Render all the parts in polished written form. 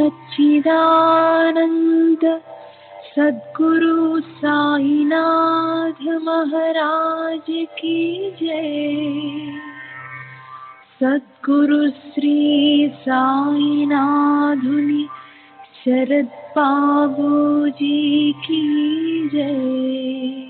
सच्चिदानंद सद्गुरु साईनाथ महाराज की जय। सद्गुरु श्री साईनाथुनि शरद बाबूजी की जय।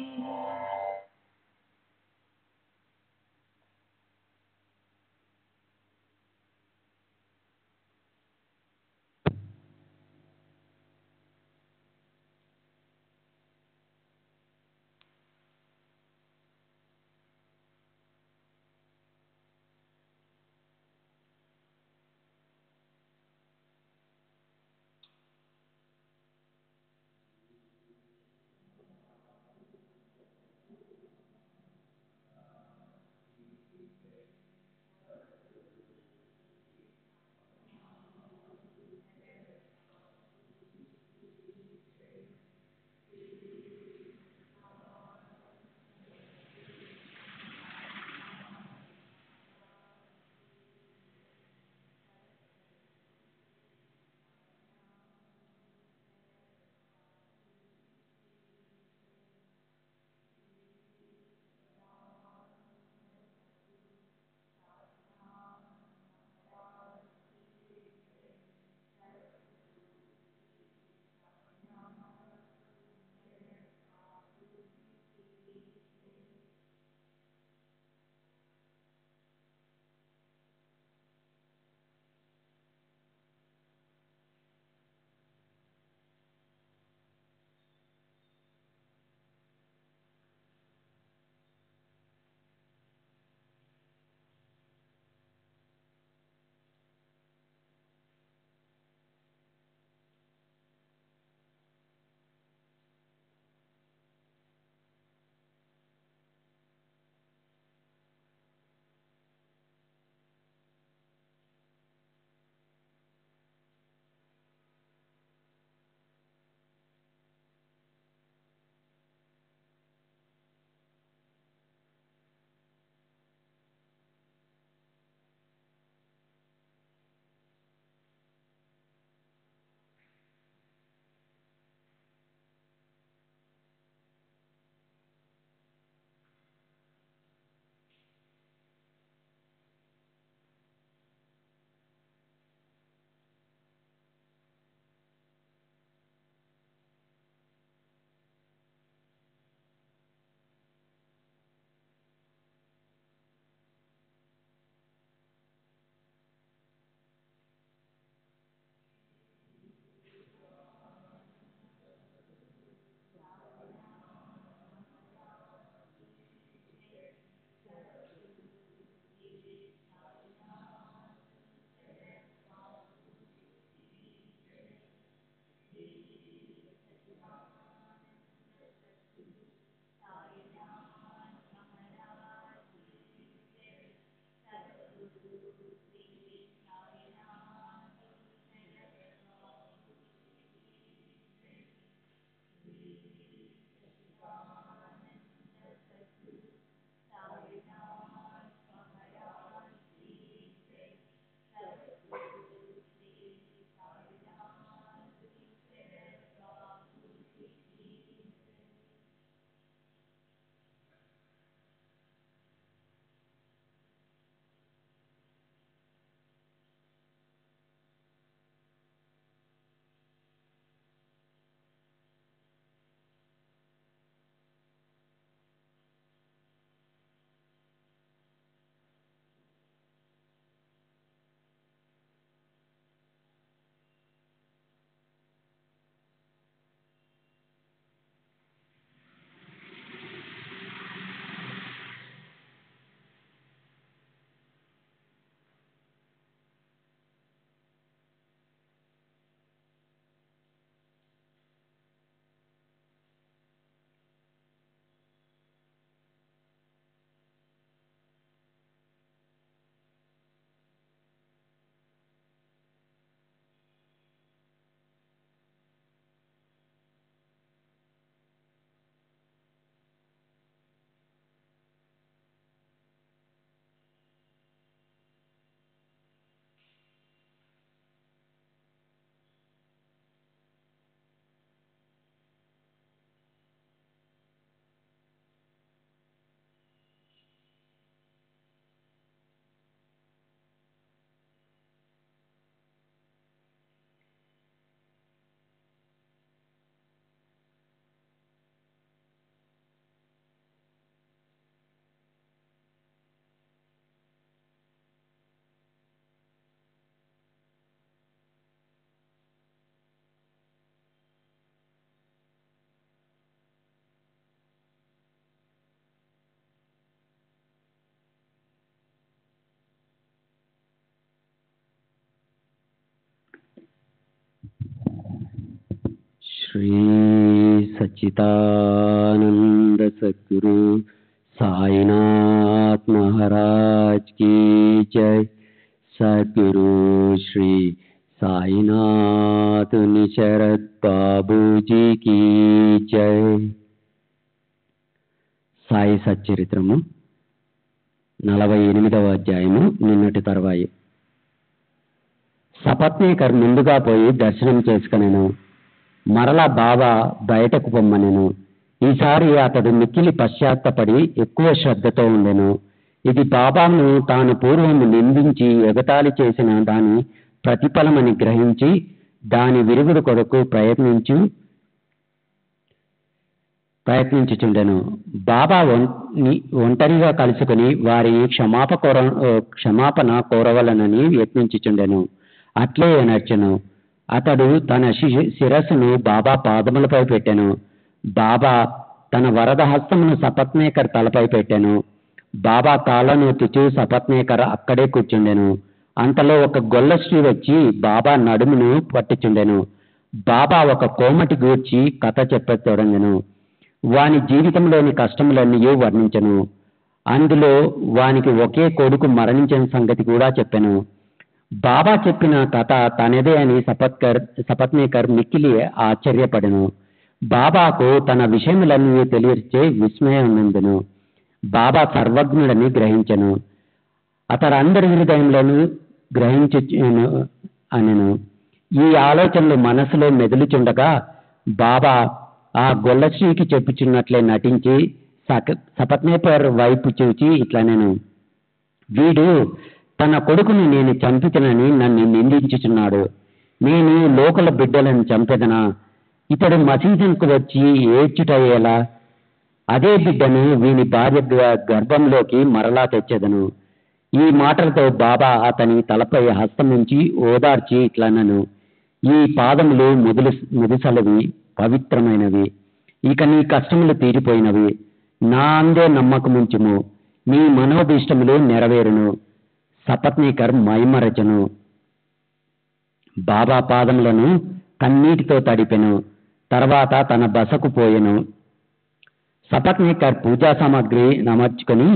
श्री सच्चिदानंद सद्गुरु साईनाथ महाराज की जय। सद्गुरु श्री साईनाथ निशरद बाबू जी की जय। సాయి సచ్చరిత్రము 48వ అధ్యాయము నిన్నటి తర్వాయి. సపత్నీకర్ ముందుగా పోయి దర్శనం చేసుకునేను. మరలా బాబా బయటకు పొమ్మనెను. ఈసారి అతడు మిక్కిలి పశ్చాత్తపడి ఎక్కువ శ్రద్ధతో ఉండెను. ఇది బాబాను తాను పూర్వము నిందించి ఎగతాళి చేసిన దాని ప్రతిఫలమని గ్రహించి దాని విరుగుడు కొరకు ప్రయత్నించుచుండెను. బాబా ఒంటరిగా కలుసుకుని వారి క్షమాపణ కోరవలనని యత్నించుచుండెను. అట్లే నచ్చను. అతడు తన శిరస్సును బాబా పాదములపై పెట్టెను. బాబా తన వరద హస్తమును సపత్నేకర్ తలపై పెట్టెను. బాబా కాళ్ళను తుచు సపత్నేకర్ అక్కడే కూర్చుండెను. అంతలో ఒక గొల్ల స్త్రీ వచ్చి బాబా నడుమును పట్టుచుండెను. బాబా ఒక కోమటి గూర్చి కథ చెప్పతొడంగెను. వాని జీవితంలోని కష్టములన్నీ వర్ణించెను. అందులో వానికి ఒకే కొడుకు మరణించిన సంగతి కూడా చెప్పెను. బాబా చెప్పిన కథ తనదే అని సపత్నేకర్ మిక్కిలి ఆశ్చర్యపడెను. బాబాకు తన విషయములన్నీ తెలియచే విస్మయం నుండెను. బాబా సర్వజ్ఞుడని గ్రహించెను. అతడు అందరి హృదయంలోనూ గ్రహించును అనెను. ఈ ఆలోచనలు మనసులో మెదులుచుండగా బాబా ఆ గొల్లశ్రీకి చెప్పుచున్నట్లే నటించి సపత్నేకర్ వైపు చూచి ఇట్లనెను. వీడు తన కొడుకుని నేను చంపితనని నన్ను నిందించుచున్నాడు. నేను లోకల బిడ్డలను చంపెదనా? ఇతడు మసీదుకు వచ్చి ఏడ్చుటయ్యేలా అదే బిడ్డను వీని భార్య గర్భంలోకి మరలా తెచ్చెదను. ఈ మాటలతో బాబా అతని తలపై హస్తముంచి ఓదార్చి ఇట్లనను. ఈ పాదములు ముదుసలవి, పవిత్రమైనవి. ఇక నీ కష్టములు తీరిపోయినవి. నా అందే నమ్మకముంచుము. నీ మనోభీష్టములు నెరవేరును. సపత్నీకర్ మైమరచెను. బాబా పాదములను కన్నీటితో తడిపెను. తర్వాత తన బసకు పోయెను. సపత్నీకర్ పూజా సామాగ్రి నమర్చుకొని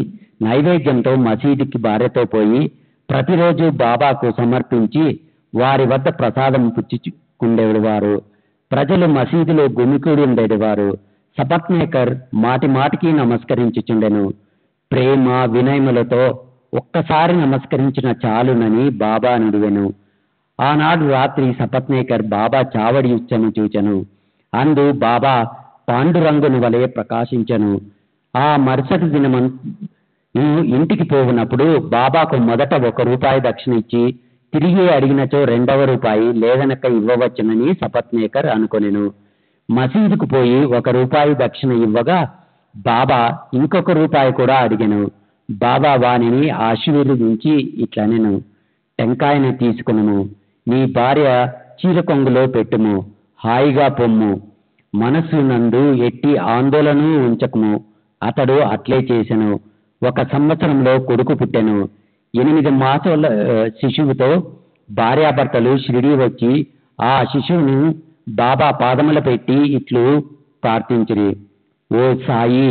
నైవేద్యంతో మసీదుకి భార్యతో పోయి ప్రతిరోజు బాబాకు సమర్పించి వారి వద్ద ప్రసాదం పుచ్చుకుండేవారు. ప్రజలు మసీదులో గుమికూడి ఉండేవారు. సపత్నేకర్ మాటి మాటికి నమస్కరించుచుండెను. ప్రేమ వినయములతో ఒక్కసారి నమస్కరించిన చాలునని బాబా నుడివెను. ఆనాడు రాత్రి సపత్నేకర్ బాబా చావడి ఉచ్చను చూచెను. అందు బాబా పాండురంగుని వలె ప్రకాశించెను. ఆ మరుసటి దినము ఇంటికి పోవునప్పుడు బాబాకు మొదట ₹1 దక్షిణ ఇచ్చి తిరిగి అడిగినచో ₹2 లేదనక ఇవ్వవచ్చునని సపత్నేకర్ అనుకొనెను. మసీదుకు పోయి ₹1 దక్షిణ ఇవ్వగా బాబా ఇంకొక ₹1 కూడా అడిగెను. బాబా వానిని ఆశీర్వదించి ఇట్లనెను. టెంకాయని తీసుకును. నీ భార్య చీరకొంగులో పెట్టుము. హాయిగా పొమ్ము. మనస్సు నందు ఎట్టి ఆందోళన ఉంచకము. అతడు అట్లే చేసెను. 1 సంవత్సరంలో కొడుకు పుట్టెను. 8 మాసాల శిశువుతో భార్యాభర్తలు షిరిడీ వచ్చి ఆ శిశువును బాబా పాదముల పెట్టి ఇట్లు ప్రార్థించిరి. ఓ సాయి,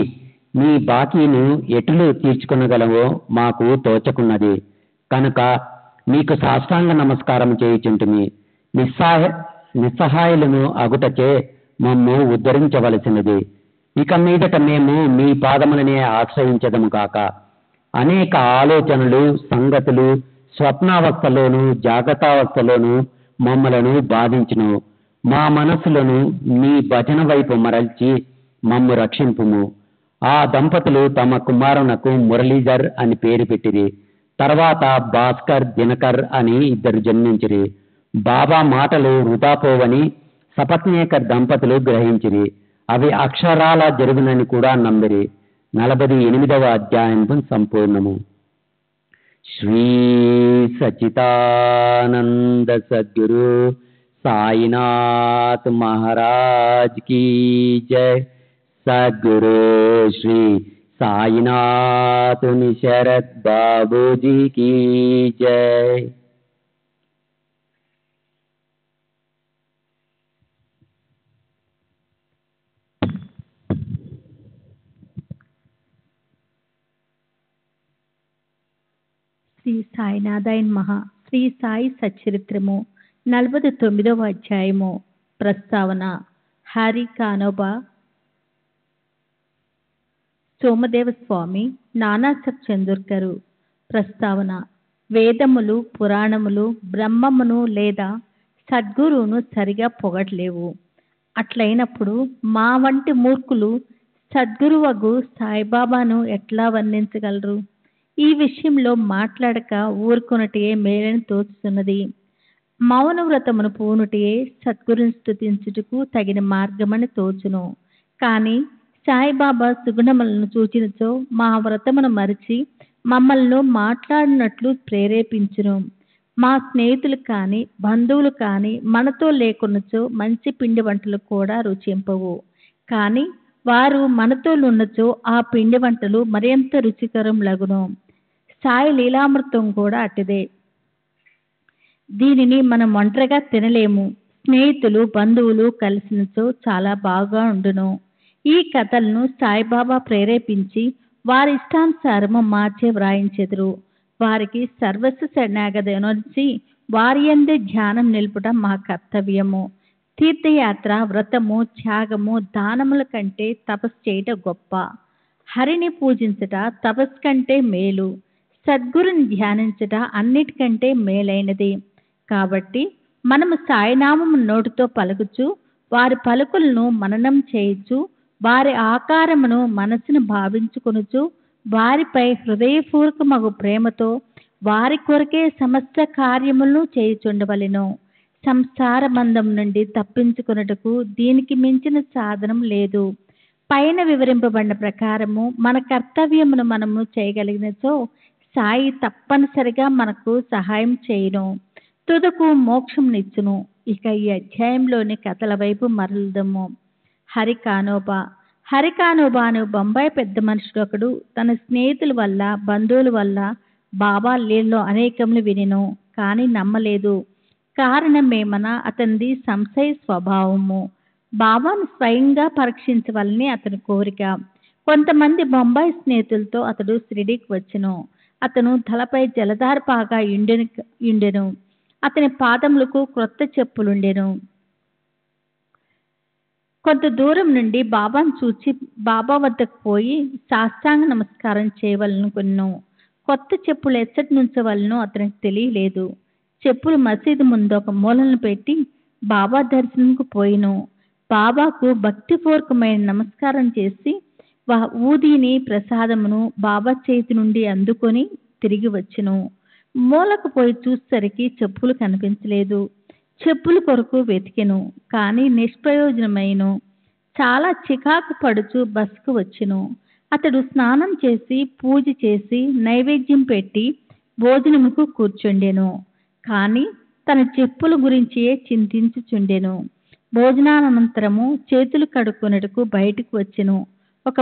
నీ బాకీను ఎట్లు తీర్చుకొనగలవో మాకు తోచకున్నది కనుక నీకు సాష్టాంగ నమస్కారం చేయుచుంటిమి. నిస్సహాయులను అగుటచే మమ్ము ఉద్ధరించవలసినది. ఇక మీదట మేము మీ పాదములనే ఆశ్రయించదము కాక. అనేక ఆలోచనలు, సంగతులు స్వప్నావస్థలోను జాగ్రత్తావస్థలోను మమ్మలను బాధించును. మా మనస్సులను మీ భజన వైపు మరల్చి మమ్ము రక్షింపుము. ఆ దంపతులు తమ కుమారునకు మురళీధర్ అని పేరు పెట్టిరి. తర్వాత భాస్కర్, దినకర్ అని 2 జన్మించిరి. బాబా మాటలు వృధా పోవని సపత్నేకర్ దంపతులు గ్రహించిరి. అవి అక్షరాల జరుగునని కూడా నమ్మిరి. 48వ అధ్యాయం సంపూర్ణము. శ్రీ సచ్చిదానంద సద్గురు సాయినాథ్ మహారాజ్ की जय। सद्गुरु श्री साईनाथ निशरद बाबू जी की जय। సాయినాథాయ నమః. శ్రీ సాయి సచ్చరిత్రము 49వ అధ్యాయము. ప్రస్తావన. హరి కానోబా సోమదేవ స్వామి నానాసాహెబ్ చందోర్కరు. ప్రస్తావన. వేదములు, పురాణములు బ్రహ్మమును లేదా సద్గురువును సరిగా పొగట్లేవు. అట్లయినప్పుడు మా వంటి మూర్ఖులు సద్గురువగు సాయిబాబాను ఎట్లా వర్ణించగలరు? ఈ విషయంలో మాట్లాడక ఊరుకొనుటయే మేలని తోచుతున్నది. మౌన వ్రతమును పూనుటయే సద్గురుని స్తుతించుటకు తగిన మార్గమని తోచును. కానీ సాయిబాబా సుగుణములను చూచినచో మా వ్రతమును మరిచి మమ్మల్ని మాట్లాడినట్లు ప్రేరేపించును. మా స్నేహితులు కానీ బంధువులు కానీ మనతో లేకున్నచో మంచి పిండి వంటలు కూడా రుచింపవు. కానీ వారు మనతో ఉన్నచో ఆ పిండి వంటలు మరింత రుచికరం లగును. సాయి లీలామృతం కూడా అటుదే. దీనిని మనం ఒంటరిగా తినలేము. స్నేహితులు బంధువులు కలిసినచో చాలా బాగా ఉండును. ఈ కథలను సాయిబాబా ప్రేరేపించి వారి ఇష్టానుసారము మార్చే వ్రాయించెదరు. వారికి సర్వస్వ శరణాగతి వారి యందే ధ్యానం నిలుపుట మా కర్తవ్యము. తీర్థయాత్ర, వ్రతము, త్యాగము, దానముల కంటే తపస్సు చేయట గొప్ప. హరిని పూజించట తపస్సు కంటే మేలు. సద్గురుని ధ్యానించట అన్నిటికంటే మేలైనది. కాబట్టి మనము సాయినామము నోటితో పలుకుచు వారి పలుకులను మననం చేయుచు వారి ఆకారమును మనసును భావించుకొనుచు వారిపై హృదయపూర్వకమగు ప్రేమతో వారి కొరకే సమస్త కార్యములను చేయుచుండవలెను. సంసార బంధం నుండి తప్పించుకొనుటకు దీనికి మించిన సాధనం లేదు. పైన వివరింపబడిన ప్రకారము మన కర్తవ్యమును మనము చేయగలిగినచో సాయి తప్పనిసరిగా మనకు సహాయం చేయును, తుదకు మోక్షంనిచ్చును. ఇక ఈ అధ్యాయంలోని కథల వైపు మరలుదము. హరి కానోబా. హరి కానోబా అనే బొంబాయి పెద్ద మనుషుడు ఒకడు తన స్నేహితుల వల్ల బంధువుల వల్ల బాబా లీలలో అనేకములు వినెను, కానీ నమ్మలేదు. కారణమేమనా అతనిది సంశయ స్వభావము. బాబాను స్వయంగా పరీక్షించవలని అతని కోరిక. కొంతమంది బొంబాయి స్నేహితులతో అతడు షిరిడీకి వచ్చెను. అతను తలపై జలధార పాగా ఉండెను. అతని పాదములకు క్రొత్త చెప్పులుండెను. కొంత దూరం నుండి బాబాను చూచి బాబా వద్దకు పోయి సాష్టాంగ నమస్కారం చేయవలనుకున్నాను. కొత్త చెప్పులు ఎచ్చటి నుంచవలనో అతనికి తెలియలేదు. చెప్పులు మసీదు ముందు ఒక మూలను పెట్టి బాబా దర్శనంకు పోయిను. బాబాకు భక్తిపూర్వకమైన నమస్కారం చేసి ఊదిని ప్రసాదమును బాబా చేతి నుండి అందుకొని తిరిగి వచ్చెను. మూలకు పోయి చూసేసరికి చెప్పులు కనిపించలేదు. చెప్పుల కొరకు వెతికెను, కానీ నిష్ప్రయోజనమైను. చాలా చికాకు పడుచు బస్కు వచ్చెను. అతడు స్నానం చేసి పూజ చేసి నైవేద్యం పెట్టి భోజనముకు కూర్చుండెను. కానీ తన చెప్పుల గురించియే చింతించుచుండెను. భోజనానంతరము చేతులు కడుక్కున్నట్టుకు బయటకు వచ్చెను. ఒక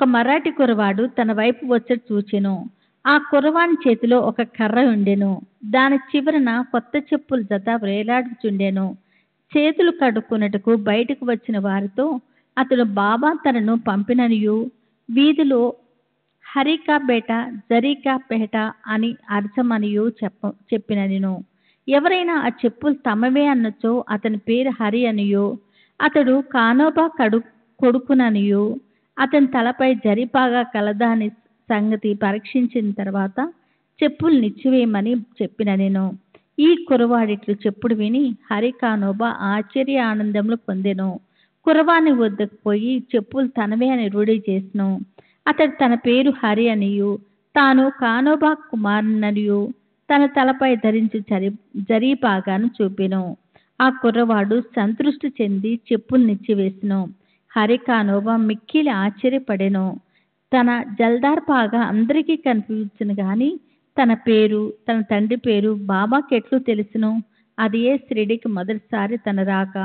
మరాఠీ కురవాడు తన వైపు వచ్చి చూచెను. ఆ కురవాని చేతిలో ఒక కర్ర ఉండెను. దాని చివరన కొత్త చెప్పుల జత వేలాడుచుండెను. చేతులు కడుక్కున్నట్టుకు బయటకు వచ్చిన వారితో అతడు బాబా తనను పంపిననియు వీధిలో హరికా బేట జరీకా పేట అని అర్థమనియు చెప్పిననిను. ఎవరైనా ఆ చెప్పులు తమవే అన్నచో అతని పేరు హరి అనియో అతడు కానోబా కొడుకుననియో అతని తలపై జరిపాగా కలదాని సంగతి పరీక్షించిన తర్వాత చెప్పులు నిచ్చివేయమని చెప్పిననిను. ఈ కురవాడిట్లు చెప్పుడు విని హరి కానోబా ఆశ్చర్య ఆనందములు పొందెను. కురవాని వద్దకు పోయి చెప్పులు తనవే అని రూఢి చేసెను. అతడు తన పేరు హరి అనియు తాను కానోబా కుమారుననియు తన తలపై ధరించి జరీపాగాను చూపెను. ఆ కుర్రవాడు సంతృష్టి చెంది చెప్పులు నిచ్చివేసెను. హరి కానోబా మిక్కిలి ఆశ్చర్యపడెను. తన జల్దార్ పాగా అందరికీ కనిపించును గాని తన పేరు తన తండ్రి పేరు బాబాకి ఎట్లు తెలుసును? అది ఏ షిరిడీకి మొదటిసారి తన రాక.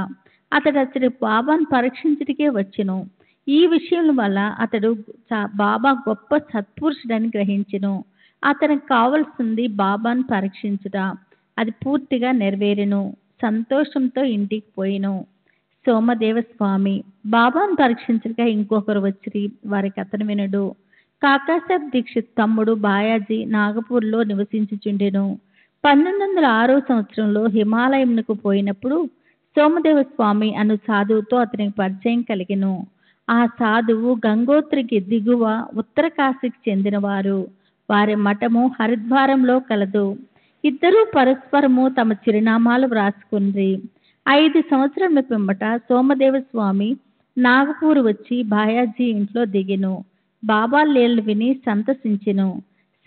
అతడు బాబాను పరీక్షించటికే వచ్చెను. ఈ విషయం వల్ల అతడు బాబా గొప్ప సత్పురుషుడని గ్రహించెను. అతనికి కావలసింది బాబాను పరీక్షించుట. అది పూర్తిగా నెరవేరెను. సంతోషంతో ఇంటికి పోయెను. సోమదేవ స్వామి. బాబాను పరీక్షించగా ఇంకొకరు వచ్చి వారికి అతను వినడు. కాకాసాహెబ్ దీక్షిత్ తమ్ముడు బాయాజీ నాగపూర్లో నివసించుచుండెను. 1906 సంవత్సరంలో హిమాలయంకు పోయినప్పుడు సోమదేవ స్వామి అను సాధువుతో అతనికి పరిచయం కలిగెను. ఆ సాధువు గంగోత్రికి దిగువ ఉత్తర కాశీకి చెందినవారు. వారి మఠము హరిద్వారంలో కలదు. ఇద్దరూ పరస్పరము తమ చిరునామాలు వ్రాసుకుంది. 5 సంవత్సరముల పిమ్మట సోమదేవ స్వామి నాగపూర్ వచ్చి బాయాజీ ఇంట్లో దిగెను. బాబా లీలలు విని సంతసించెను.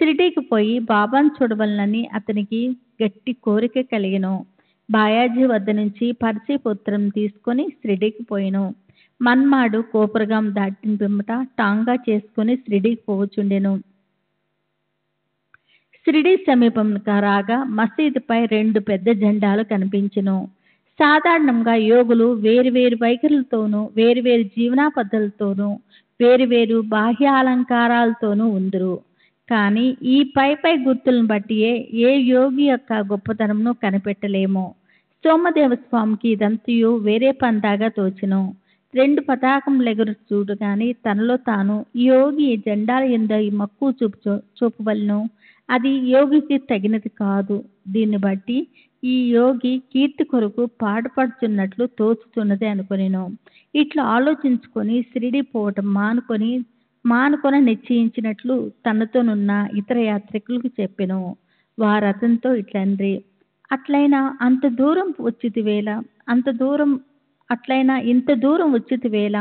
షిరిడీకి పోయి బాబాను చూడవలనని అతనికి గట్టి కోరిక కలిగెను. బాయాజీ వద్ద నుంచి పరిచయపత్రం తీసుకొని షిరిడీకి పోయెను. మన్మాడు కోపురగాం దాటిన పిమ్మట టాంగా చేసుకుని షిరిడీకి పోవచుండెను. షిరిడీ సమీపంగా రాగా మసీదుపై 2 పెద్ద జెండాలు కనిపించెను. సాధారణంగా యోగులు వేరువేరు వైఖరులతోనూ వేరువేరు జీవనా పద్ధతులతోనూ వేరువేరు బాహ్య అలంకారాలతోనూ ఉందురు. కానీ ఈ పై గుర్తులను బట్టియే ఏ యోగి యొక్క గొప్పతనంను కనిపెట్టలేము. సోమదేవ స్వామికి ఇదంతయు వేరే పందాగా తోచెను. 2 పతాకములు ఎగురు చూడగాని తనలో తాను ఈ యోగి జెండాల యందు మక్కువ చూపవలను, అది యోగికి తగినది కాదు. దీన్ని బట్టి ఈ యోగి కీర్తి కొరకు పాటుపడుచున్నట్లు తోచుతున్నది అనుకొనెను. ఇట్లా ఆలోచించుకొని షిరిడీ పోవటం మానుకొని నిశ్చయించినట్లు తనతోనున్న ఇతర యాత్రికులకు చెప్పెను. వారు అతనితో ఇట్లనరి, అట్లయినా ఇంత దూరం వచ్చితివేళ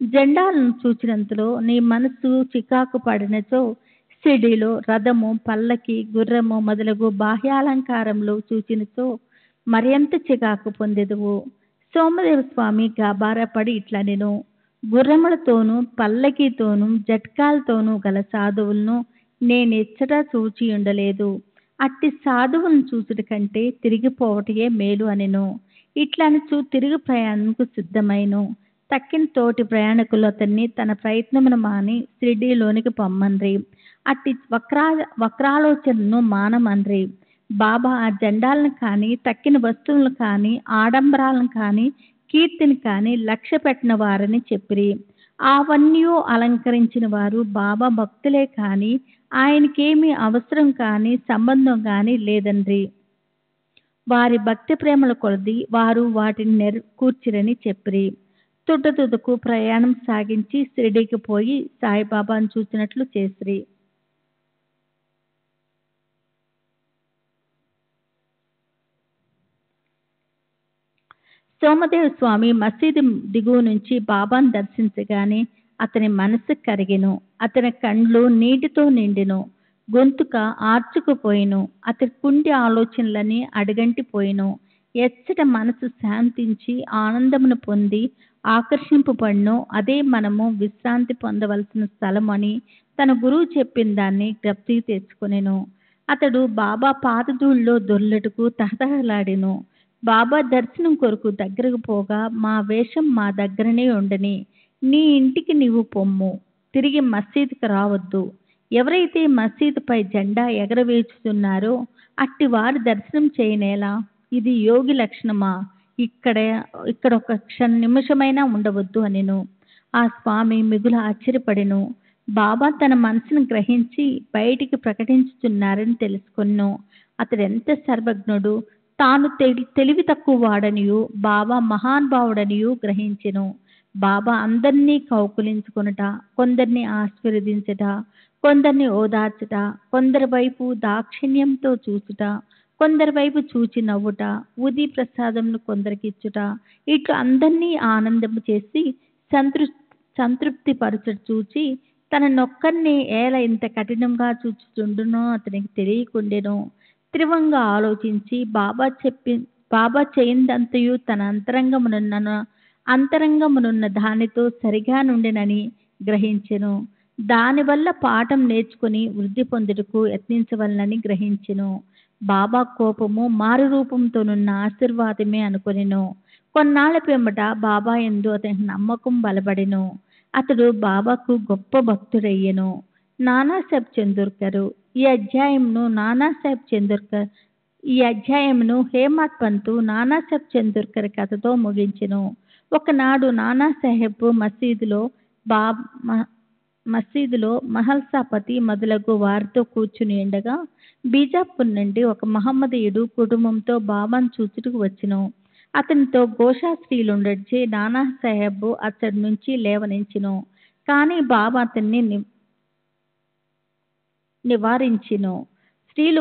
జెండాలను చూచినంతలో నీ మనసు చికాకు పడినచో షిరిడీలో రథము, పల్లకి, గుర్రము మొదలగు బాహ్యాలంకారములు చూచినచో మరింత చికాకు పొందెదవు. సోమదేవ స్వామి గాబారపడి ఇట్లనెను, గుర్రములతోనూ పల్లకీతోనూ జట్కాలతోనూ గల సాధువులను నేనెచ్చట చూచి ఉండలేదు. అట్టి సాధువులను చూచుట కంటే తిరిగిపోవటయే మేలు అనెను. ఇట్లనుచు తిరుగు ప్రయాణంకు సిద్ధమైను. తక్కిన తోటి ప్రయాణికులు అతన్ని తన ప్రయత్నమును మాని షిరిడీలోనికి పొమ్మన్రి. అట్టి వక్రాలోచనను మానమన్రి. బాబా ఆ జెండాలను కానీ తక్కిన వస్తువులను కానీ ఆడంబరాలను కానీ కీర్తిని కానీ లక్ష్య పెట్టిన వారని చెప్పిరి. అవన్నీ అలంకరించిన వారు బాబా భక్తులే కానీ ఆయనకేమీ అవసరం కానీ సంబంధం కానీ లేదండ్రి. వారి భక్తి ప్రేమల కొలది వారు వాటిని కూర్చిరని చెప్పిరి. తుదకు ప్రయాణం సాగించి షిరిడీకి పోయి సాయిబాబాను చూసినట్లు చేసిరి. సోమదేవ స్వామి మసీదు దిగువ నుంచి బాబాను దర్శించగానే అతని మనసు కరిగెను. అతని కండ్లు నీటితో నిండెను. గొంతుక ఆర్చుకుపోయిను. అతని కుంటి ఆలోచనలని అడుగంటిపోయిను. ఎచ్చట మనసు శాంతించి ఆనందమును పొంది ఆకర్షింపబడినో అదే మనము విశ్రాంతి పొందవలసిన స్థలం అని తన గురువు చెప్పిన దాన్ని జ్ఞప్తికి తెచ్చుకొనెను. అతడు బాబా పాదధూళిలో దొర్లుటకు తహతహలాడెను. బాబా దర్శనం కొరకు దగ్గరకు పోగా, మా వేషం మా దగ్గరనే ఉండని, నీ ఇంటికి నీవు పొమ్ము, తిరిగి మసీదుకు రావద్దు. ఎవరైతే మసీదుపై జెండా ఎగరవేచుతున్నారో అట్టి వారి దర్శనం చేయనేలా? ఇది యోగి లక్షణమా? ఇక్కడ ఒక నిమిషమైనా ఉండవద్దు అనెను. ఆ స్వామి మిగులు ఆశ్చర్యపడెను. బాబా తన మనసును గ్రహించి బయటికి ప్రకటించుతున్నారని తెలుసుకొను. అతడెంత సర్వజ్ఞుడు, తాను తెలివి తక్కువ వాడనియు బాబా మహానుభావుడనియు గ్రహించెను. బాబా అందరినీ కౌకులించుకొనుట, కొందరిని ఆశీర్వదించుట, కొందరిని ఓదార్చుట, కొందరి వైపు దాక్షిణ్యంతో చూచుట, కొందరి వైపు చూచి నవ్వుట, ఉది ప్రసాదంను కొందరికిచ్చుట, ఇట్లా అందరినీ ఆనందము చేసి సంతృప్తి పరచుట చూచి తన నొక్కర్ని ఏల ఇంత కఠినంగా చూచుచుండునో అతనికి తెలియకుండెను. తీవ్రంగా ఆలోచించి బాబా చేయిందంతయు తన అంతరంగమునున్న దానితో సరిగా నుండెనని గ్రహించెను. దానివల్ల పాఠం నేర్చుకుని వృద్ధి పొందుటకు యత్నించవలనని గ్రహించెను. బాబా కోపము మారు రూపంతోనున్న ఆశీర్వాదమే అనుకొనెను. కొన్నాళ్ల పిమ్మట బాబా యందు అతనికి నమ్మకం బలపడెను. అతడు బాబాకు గొప్ప భక్తుడయ్యెను. నానాసాహెబ్ చందోర్కర్ ఈ అధ్యాయమును హేమత్ పంతు నానాసాహెబ్ చందోర్కర్ కథతో ముగించెను. ఒకనాడు నానాసాహెబ్ మసీదులో మహల్సాపతి మొదలగు వారితో కూర్చుని ఉండగా బీజాపూర్ నుండి ఒక మహమ్మదీయుడు కుటుంబంతో బాబాను చూచుటకు వచ్చెను. అతనితో గోషా స్త్రీలుండొచ్చి నానాసాహెబ్ అతడి నుంచి లేవనించెను. కానీ బాబా అతన్ని నివారించెను. స్త్రీలు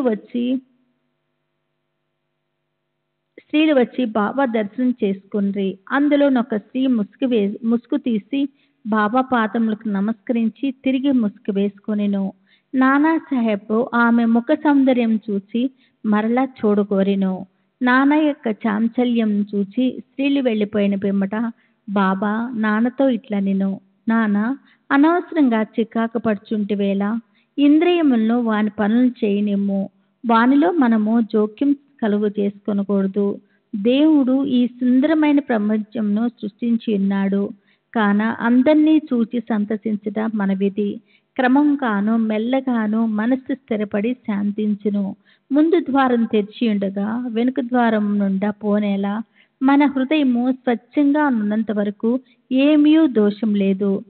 వచ్చి బాబా దర్శనం చేసుకుని అందులోనొక స్త్రీ ముసుగు తీసి బాబా పాదములకు నమస్కరించి తిరిగి ముసుగు వేసుకొనెను. నానాసాహెబ్ ఆమె ముఖ సౌందర్యం చూసి మరలా చూడగోరెను. నాన్న యొక్క చాంచల్యం చూసి స్త్రీలు వెళ్ళిపోయిన పిమ్మట బాబా నాన్నతో ఇట్లా నేను, నాన్న, అనవసరంగా చికాకు పడుచుంటివేళ ఇంద్రియములను వాని పనులు చేయనిమ్ము. వానిలో మనము జోక్యం కలుగు చేసుకొనకూడదు. దేవుడు ఈ సుందరమైన ప్రపంచంను సృష్టించి ఉన్నాడు. కాన అందరినీ చూచి సంతసించుట మన విధి. క్రమంగాను మెల్లగాను మనస్సు స్థిరపడి శాంతించును. ముందు ద్వారం తెరిచి ఉండగా వెనుక ద్వారం నుండా పోనేలా మన హృదయము స్వచ్ఛంగా ఉన్నంత వరకు ఏమీ దోషం లేదు.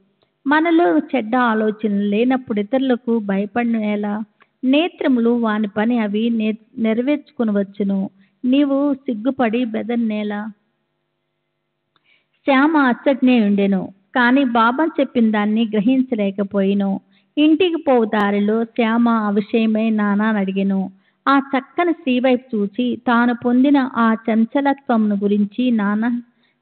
మనలో చెడ్డ ఆలోచనలు లేనప్పుడు ఇతరులకు భయపడినేలా నేత్రములు వాని పని అవి నెరవేర్చుకునవచ్చును. నీవు సిగ్గుపడి బెదర్నేలా. శ్యామ అచ్చటనే ఉండెను. కానీ బాబా చెప్పిన దాన్ని గ్రహించలేకపోయిను. ఇంటికి పోవు దారిలో శ్యామ ఆ విషయమై నాన్నని అడిగెను. ఆ చక్కని స్త్రీ వైపు చూసి తాను పొందిన ఆ చంచలత్వమును గురించి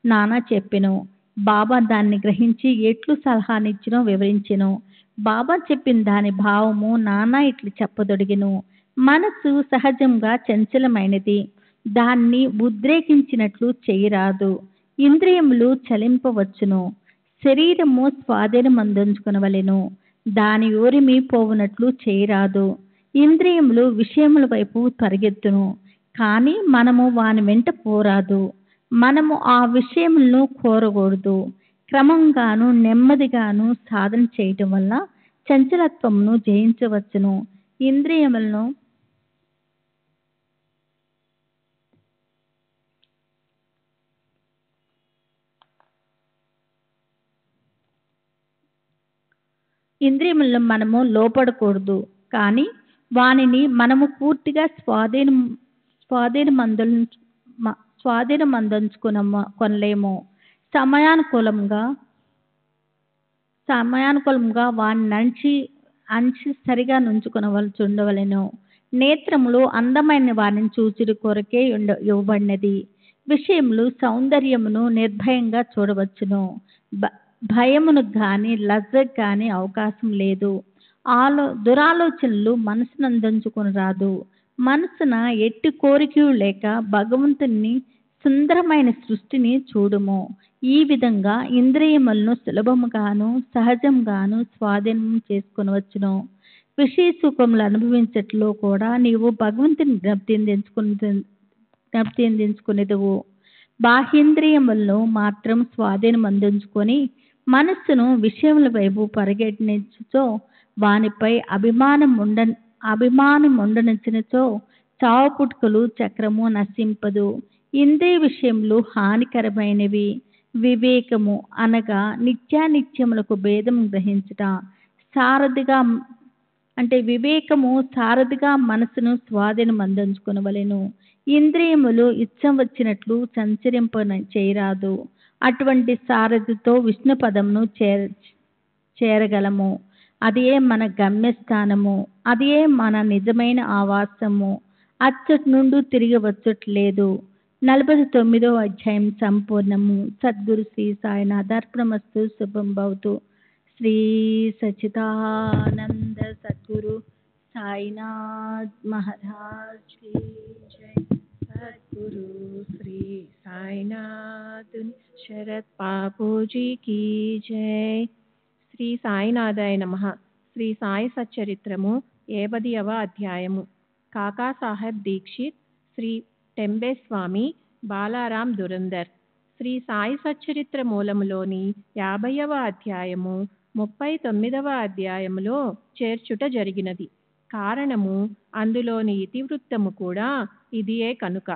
నాన్న చెప్పెను. బాబా దాన్ని గ్రహించి ఎట్లు సలహానిచ్చినో వివరించెను. బాబా చెప్పిన దాని భావము నాన్న ఇట్లు చెప్పదొడిగెను. మనస్సు సహజంగా చంచలమైనది. దాన్ని ఉద్రేకించినట్లు చేయరాదు. ఇంద్రియములు చలింపవచ్చును. శరీరము స్వాధీనమందుంచుకొనవలెను. దాని ఊరిమి పోవునట్లు చేయరాదు. ఇంద్రియములు విషయముల వైపు పరిగెత్తును. కానీ మనము వాని వెంట పోరాదు. మనము ఆ విషయములను కోరకూడదు. క్రమంగాను నెమ్మదిగాను సాధన చేయటం వల్ల చంచలత్వమును జయించవచ్చును. ఇంద్రియములను మనము లోపడకూడదు. కానీ వానిని మనము పూర్తిగా కొనలేము. సమయానుకూలంగా వాని అంచి సరిగా నుంచుకొనవలచుండవలెను. నేత్రములు అందమైన వారిని చూచుడు కొరకే ఇవ్వబడినది. విషయములు సౌందర్యమును నిర్భయంగా చూడవచ్చును. భయమును గాని లజ్జకు గాని అవకాశం లేదు. దురాలోచనలు మనసునందించుకుని రాదు. మనసున ఎట్టి కోరికయు లేక భగవంతుని సుందరమైన సృష్టిని చూడుము. ఈ విధంగా ఇంద్రియములను సులభముగాను సహజంగాను స్వాధీనం చేసుకునవచ్చును. విషయ సుఖములు అనుభవించట్లో కూడా నీవు భగవంతుని జ్ఞప్తి అందించుకునేదువు. బాహ్యేంద్రియములను మాత్రం స్వాధీనం అందించుకొని మనస్సును విషయముల వైపు పరిగెట్టించుతో వానిపై అభిమానం ఉండనిచ్చినచో చావు పుట్టుకలు చక్రము నశింపదు. ఇంద్రియ విషయములు హానికరమైనవి. వివేకము అనగా నిత్యానిత్యములకు భేదం గ్రహించుట. వివేకము సారథిగా మనసును స్వాధీనం అందించుకునవలెను. ఇంద్రియములు ఇచ్చం వచ్చినట్లు సంచరింప చేయరాదు. అటువంటి సారథితో విష్ణు పదమును చేరగలము. అదే మన గమ్యస్థానము. అదే మన నిజమైన ఆవాసము. అచ్చటి నుండి తిరిగి వచ్చట్లేదు. 49వ అధ్యాయం సంపూర్ణము. సద్గురు శ్రీ సాయినాథ్ అర్పణమస్తు. శుభం భవతు. శ్రీ సచ్చిదానంద సద్గురు సాయినాథ్ మహారాజ్ కీ జై. సద్గురు శ్రీ సాయినాథ్ శరత్ బాబూజీ కీ జై. శ్రీ సాయినాథాయ నమః. శ్రీ సాయి సచ్చరిత్రము 50వ అధ్యాయము. కాకాసాహెబ్ దీక్షిత్, శ్రీ టెంబే స్వామి, బాలారాం దురందర్. శ్రీ సాయి సచ్చరిత్ర మూలములోని 50వ అధ్యాయము 39వ అధ్యాయములో చేర్చుట జరిగినది. కారణము అందులోని ఇతివృత్తము కూడా ఇదియే కనుక.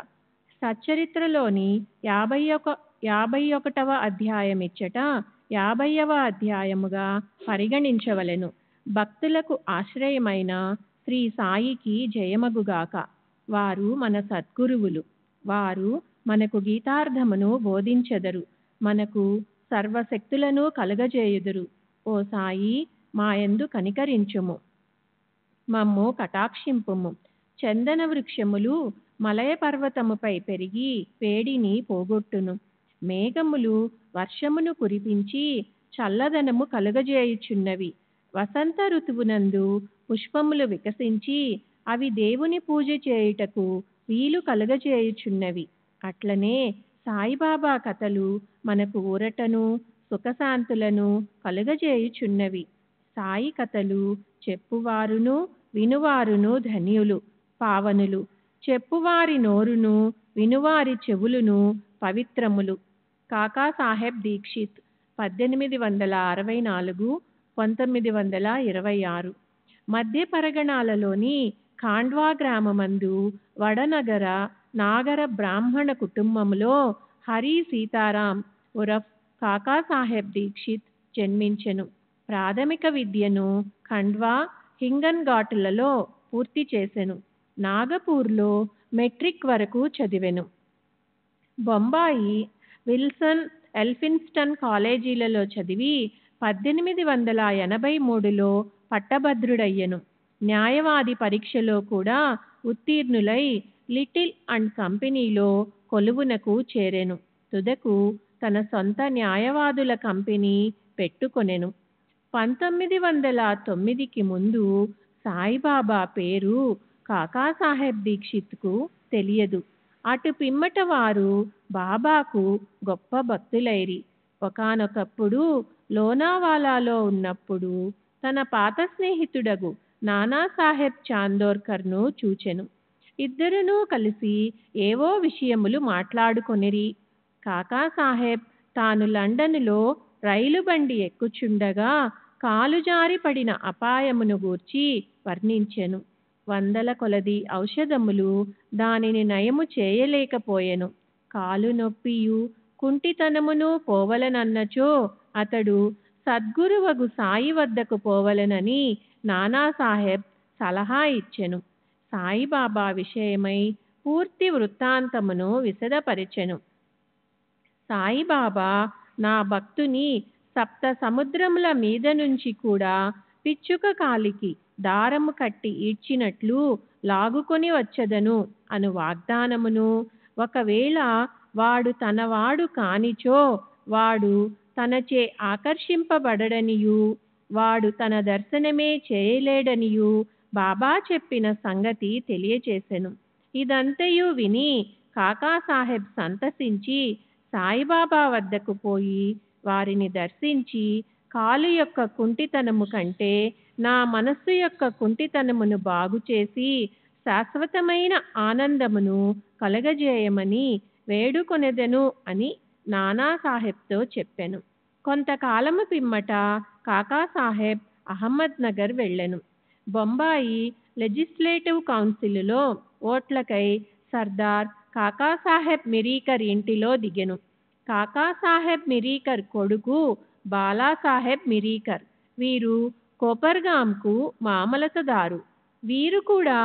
సచ్చరిత్రలోని 51వ అధ్యాయమిచ్చట 50వ అధ్యాయముగా పరిగణించవలెను. భక్తులకు ఆశ్రయమైన శ్రీ సాయికి జయమగుగాక. వారు మన సద్గురువులు. వారు మనకు గీతార్థమును బోధించెదరు. మనకు సర్వశక్తులను కలుగజేయుదురు. ఓ సాయి, మాయందు కనికరించుము, మమ్ము కటాక్షింపుము. చందన వృక్షములు మలయ పర్వతముపై పెరిగి వేడిని పోగొట్టును. మేఘములు వర్షమును కురిపించి చల్లదనము కలుగజేయుచున్నవి. వసంత ఋతువునందు పుష్పములు వికసించి అవి దేవుని పూజ చేయుటకు వీలు కలుగజేయుచున్నవి. అట్లనే సాయిబాబా కథలు మనకు ఊరటను సుఖశాంతులను కలుగజేయుచున్నవి. సాయి కథలు చెప్పువారును వినువారును ధన్యులు, పావనులు. చెప్పువారి నోరును వినువారి చెవులును పవిత్రములు. కాకాసాహెబ్ దీక్షిత్ 1864 1926. మధ్య పరగణాలలోని ఖాండ్వా గ్రామమందు వడనగర నాగర బ్రాహ్మణ కుటుంబములో హరి సీతారాం ఉరఫ్ కాకాసాహెబ్ దీక్షిత్ జన్మించెను. ప్రాథమిక విద్యను ఖండ్వా, హింగన్ ఘాటులలో పూర్తి చేసెను. నాగపూర్లో మెట్రిక్ వరకు చదివెను. బొంబాయి, విల్సన్, ఎల్ఫిన్స్టన్ కాలేజీలలో చదివి 1883లో పట్టభద్రుడయ్యెను. న్యాయవాది పరీక్షలో కూడా ఉత్తీర్ణులై లిటిల్ అండ్ కంపెనీలో కొలువునకు చేరెను. తుదకు తన సొంత న్యాయవాదుల కంపెనీ పెట్టుకొనెను. 1909కి ముందు సాయిబాబా పేరు కాకాసాహెబ్ దీక్షిత్కు తెలియదు. అటు పిమ్మట వారు బాబాకు గొప్ప భక్తులైరి. ఒకానొకప్పుడు లోనావాలాలో ఉన్నప్పుడు తన పాత స్నేహితుడగు నానాసాహెబ్ చాందోర్కర్ను చూచెను. ఇద్దరునూ కలిసి ఏవో విషయములు మాట్లాడుకొనిరి. కాకాసాహెబ్ తాను లండనులో రైలు బండి ఎక్కుచుండగా కాలు జారి పడిన అపాయమును గూర్చి వర్ణించెను. 100 కొలది ఔషధములు దానిని నయము చేయలేకపోయెను. కాలు నొప్పియు కుంటితనమును పోవలనన్నచో అతడు సద్గురువగు సాయి వద్దకు పోవలనని నానాసాహెబ్ సలహా ఇచ్చెను. సాయిబాబా విషయమై పూర్తి వృత్తాంతమును విశదపరిచెను. సాయిబాబా, నా భక్తుని సప్త సముద్రముల మీద నుంచి కూడా పిచ్చుక కాలికి దారము కట్టి ఈడ్చినట్లు లాగుకొని వచ్చదను అను వాగ్దానమును, ఒకవేళ వాడు తనవాడు కానిచో వాడు తనచే ఆకర్షింపబడడనియు, వాడు తన దర్శనమే చేయలేడనియు బాబా చెప్పిన సంగతి తెలియచేసెను. ఇదంతయు విని కాకాసాహెబ్ సంతసించి సాయిబాబా వద్దకు పోయి వారిని దర్శించి, కాలు యొక్క కుంటితనము కంటే నా మనస్సు యొక్క కుంటితనమును బాగుచేసి శాశ్వతమైన ఆనందమును కలగజేయమని వేడుకొనెదను అని నానాసాహెబ్తో చెప్పెను. కొంతకాలము పిమ్మట కాకాసాహెబ్ అహ్మద్ నగర్ వెళ్ళెను. బొంబాయి లెజిస్లేటివ్ కౌన్సిలులో ఓట్లకై సర్దార్ కాకాసాహెబ్ మిరీకర్ ఇంటిలో దిగెను. కాకాసాహెబ్ మిరీకర్ కొడుకు బాలాసాహెబ్ మిరీకర్. వీరు కోపర్గాంకు మామలతదారు. వీరు కూడా